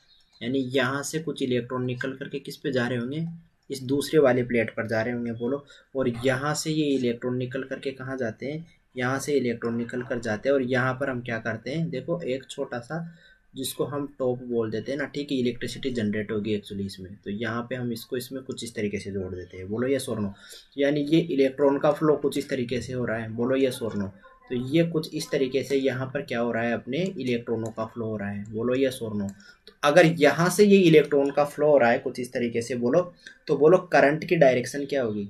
यानी यहाँ से कुछ इलेक्ट्रॉन निकल करके किस पे जा रहे होंगे, इस दूसरे वाले प्लेट पर जा रहे होंगे, बोलो। और यहाँ से ये इलेक्ट्रॉन निकल करके कहाँ जाते हैं, यहाँ से इलेक्ट्रॉन निकल कर जाते हैं और यहाँ पर हम क्या करते हैं, देखो एक छोटा सा जिसको हम टॉप बोल देते हैं ना, ठीक है, इलेक्ट्रिसिटी जनरेट होगी एक्चुअली इसमें, तो यहाँ पे हम इसको इसमें कुछ इस तरीके से जोड़ देते हैं, बोलो ये सोर्नो। यानी ये इलेक्ट्रॉन का फ्लो कुछ इस तरीके से हो रहा है, बोलो ये सोर्नो। तो ये कुछ इस तरीके से यहाँ पर क्या हो रहा है, अपने इलेक्ट्रॉनों का फ्लो हो रहा है, बोलो ये सोर्नो। तो अगर यहाँ से ये इलेक्ट्रॉन का फ्लो हो रहा है कुछ इस तरीके से, बोलो, तो बोलो करंट की डायरेक्शन क्या होगी,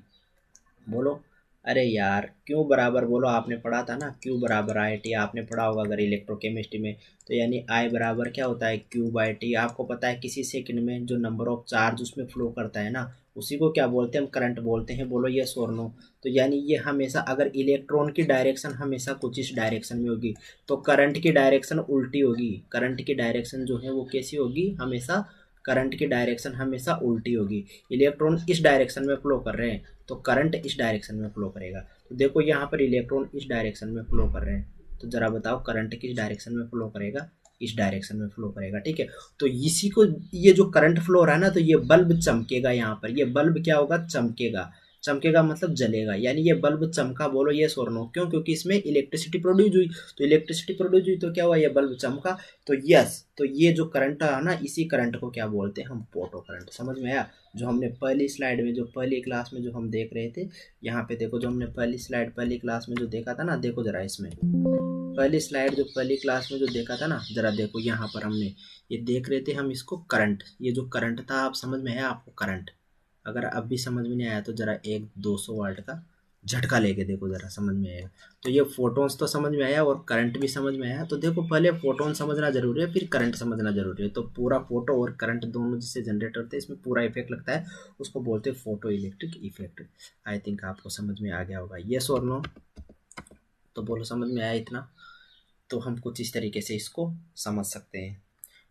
बोलो। अरे यार क्यू बराबर, बोलो आपने पढ़ा था ना, क्यू बराबर आई टी, आपने पढ़ा होगा अगर इलेक्ट्रोकेमिस्ट्री में। तो यानी आई बराबर क्या होता है, क्यू बाई टी। आपको पता है किसी सेकंड में जो नंबर ऑफ चार्ज उसमें फ्लो करता है ना, उसी को क्या बोलते हैं, हम करंट बोलते हैं, बोलो यस और नो। तो यानी ये हमेशा अगर इलेक्ट्रॉन की डायरेक्शन हमेशा कुछ इस डायरेक्शन में होगी तो करंट की डायरेक्शन उल्टी होगी। करंट की डायरेक्शन जो है वो कैसी होगी, हमेशा करंट की डायरेक्शन हमेशा उल्टी होगी। इलेक्ट्रॉन इस डायरेक्शन में फ्लो कर रहे हैं तो करंट इस डायरेक्शन में फ्लो करेगा। तो देखो यहाँ पर इलेक्ट्रॉन इस डायरेक्शन में फ्लो कर रहे हैं, तो जरा बताओ करंट किस डायरेक्शन में फ्लो करेगा, इस डायरेक्शन में फ्लो करेगा, ठीक है। तो इसी को, ये जो करंट फ्लो हो रहा है ना, तो ये बल्ब चमकेगा, यहाँ पर ये बल्ब क्या होगा, चमकेगा। चमकेगा मतलब जलेगा, यानी ये बल्ब चमका, बोलो ये और नो। क्यों? क्योंकि इसमें इलेक्ट्रिसिटी प्रोड्यूस हुई, तो इलेक्ट्रिसिटी प्रोड्यूस हुई तो क्या हुआ, ये बल्ब चमका। तो यस, तो ये जो करंट है ना, इसी करंट को क्या बोलते हैं हम, फोटो करंट। समझ में आया? जो हमने पहली स्लाइड में, जो पहली क्लास में जो हम देख रहे थे, यहाँ पे देखो, जो हमने पहली स्लाइड पहली क्लास में जो देखा था ना, देखो जरा इसमें पहली स्लाइड जो पहली क्लास में जो देखा था ना, जरा देखो यहाँ पर हमने ये देख रहे थे हम इसको करंट, ये जो करंट था, आप समझ में आया आपको करंट? अगर अब भी समझ में नहीं आया तो जरा एक 200 वाट का झटका लेके देखो, जरा समझ में आएगा। तो ये फोटोन्स तो समझ में आया और करंट भी समझ में आया। तो देखो पहले फोटोन समझना जरूरी है, फिर करंट समझना जरूरी है। तो पूरा फोटो और करंट दोनों जिससे जनरेट होते हैं, इसमें पूरा इफेक्ट लगता है, उसको बोलते हैं photo electric effect. I think आपको समझ में आ गया होगा, यस और नो? तो बोलो समझ में आया इतना? तो हम कुछ इस तरीके से इसको समझ सकते हैं।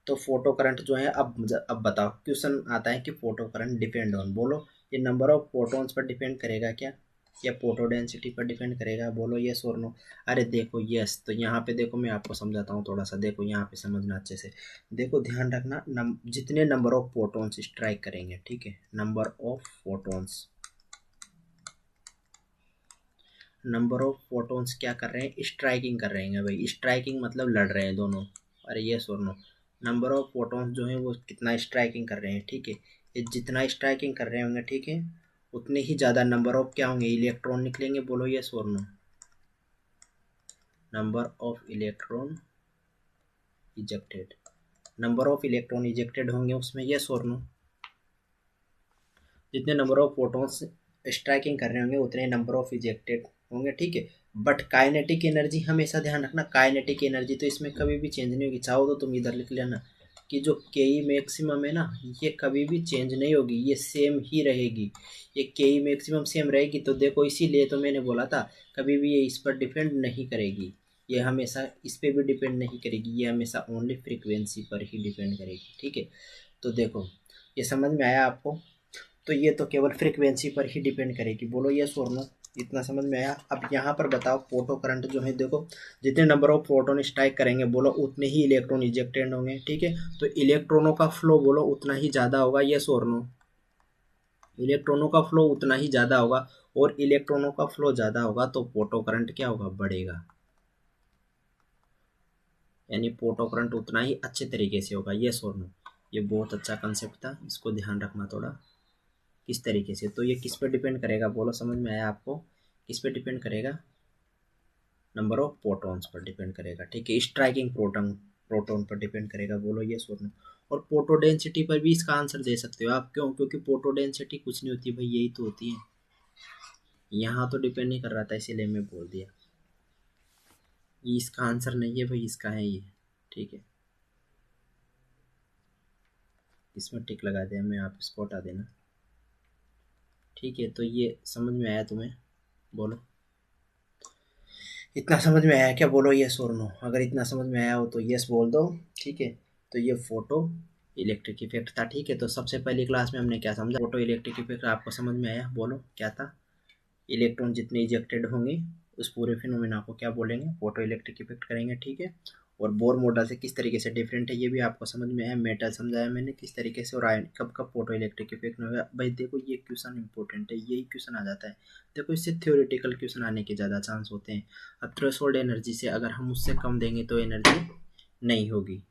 तो फोटो करंट जो है, अब बताओ क्वेश्चन आता है कि फोटो करंट डिपेंड ऑन, बोलो ये नंबर ऑफ फोटोन्स पर डिपेंड करेगा क्या, या फोटो डेंसिटी पर डिपेंड करेगा, बोलो यस और नो। अरे देखो यस, तो यहाँ पे देखो मैं आपको समझाता हूँ थोड़ा सा, देखो यहाँ पे समझना अच्छे से। देखो ध्यान रखना, जितने नंबर ऑफ फोटोन्स स्ट्राइक करेंगे, ठीक है, number of photons, number of photons क्या कर रहे हैं, स्ट्राइकिंग कर रहे हैं भाई। स्ट्राइकिंग मतलब लड़ रहे हैं दोनों। अरे ये सुनो, नंबर ऑफ फोटॉन्स जो है वो कितना स्ट्राइकिंग कर रहे हैं, ठीक है। ये जितना स्ट्राइकिंग कर रहे होंगे, ठीक है, उतने ही ज़्यादा नंबर ऑफ क्या होंगे, इलेक्ट्रॉन निकलेंगे। बोलो यस और no. Number of electron ejected, number of electron ejected होंगे उसमें, यस और नो। जितने नंबर ऑफ फोटॉन्स स्ट्राइकिंग कर रहे होंगे उतने नंबर ऑफ इजेक्टेड होंगे, ठीक है। बट काइनेटिक एनर्जी हमेशा ध्यान रखना, काइनेटिक एनर्जी तो इसमें कभी भी चेंज नहीं होगी। चाहो तो तुम इधर लिख लेना कि जो के ई मैक्सिमम है ना, ये कभी भी चेंज नहीं होगी, ये सेम ही रहेगी। ये के ई मैक्सिमम सेम रहेगी। तो देखो इसीलिए तो मैंने बोला था कभी भी ये इस पर डिपेंड नहीं करेगी, ये हमेशा इस पर भी डिपेंड नहीं करेगी, ये हमेशा ओनली फ्रीक्वेंसी पर ही डिपेंड करेगी, ठीक है। तो देखो ये समझ में आया आपको। तो ये तो केवल फ्रीक्वेंसी पर ही डिपेंड करेगी। बोलो यस और नो, इतना समझ में आया। अब यहाँ पर बताओ फोटो करंट जो है, देखो जितने नंबर ऑफ प्रोटॉन स्ट्राइक करेंगे बोलो उतने ही इलेक्ट्रॉन इजेक्टेड होंगे, ठीक है। तो इलेक्ट्रॉनों का फ्लो बोलो उतना ही ज़्यादा होगा, यस और नो। इलेक्ट्रॉनों का फ्लो उतना ही ज़्यादा होगा, और इलेक्ट्रॉनों का फ्लो ज़्यादा होगा तो फोटो करंट क्या होगा, बढ़ेगा। यानी फोटो करंट उतना ही अच्छे तरीके से होगा, यस और नो। ये बहुत अच्छा कंसेप्ट था, इसको ध्यान रखना थोड़ा। किस तरीके से, तो ये किस पे डिपेंड करेगा, बोलो समझ में आया आपको। किस पे डिपेंड करेगा, नंबर ऑफ प्रोटॉन्स पर डिपेंड करेगा, ठीक है। स्ट्राइकिंग प्रोटॉन प्रोटॉन पर डिपेंड करेगा। बोलो ये सुनो। और पोटो डेंसिटी पर भी इसका आंसर दे सकते हो आप, क्यों, क्योंकि पोटो डेंसिटी कुछ नहीं होती भाई, यही तो होती है। यहाँ तो डिपेंड नहीं कर रहा था इसीलिए मैं बोल दिया। ये इसका आंसर नहीं है भाई, इसका है ये, ठीक है। इसमें टिक लगा दिया मैं, आप इसको हटा देना, ठीक है। तो ये समझ में आया तुम्हें, बोलो। इतना समझ में आया क्या, बोलो यस और नो। अगर इतना समझ में आया हो तो यस बोल दो, ठीक है। तो ये फोटो इलेक्ट्रिक इफेक्ट था, ठीक है। तो सबसे पहली क्लास में हमने क्या समझा, फोटो इलेक्ट्रिक इफेक्ट आपको समझ में आया, बोलो क्या था। इलेक्ट्रॉन जितने इजेक्टेड होंगे उस पूरे फिनोमेना को क्या बोलेंगे, फोटो इलेक्ट्रिक इफेक्ट करेंगे, ठीक है। और बोर मॉडल से किस तरीके से डिफरेंट है ये भी आपको समझ में आया। मेटल समझाया मैंने किस तरीके से, और आयन कब कब फोटो इलेक्ट्रिक इफेक्ट में होगा। भाई देखो ये क्वेश्चन इंपॉर्टेंट है, यही क्वेश्चन आ जाता है। देखो इससे थ्योरेटिकल क्वेश्चन आने के ज़्यादा चांस होते हैं। अब थ्रेशोल्ड एनर्जी से अगर हम उससे कम देंगे तो एनर्जी नहीं होगी।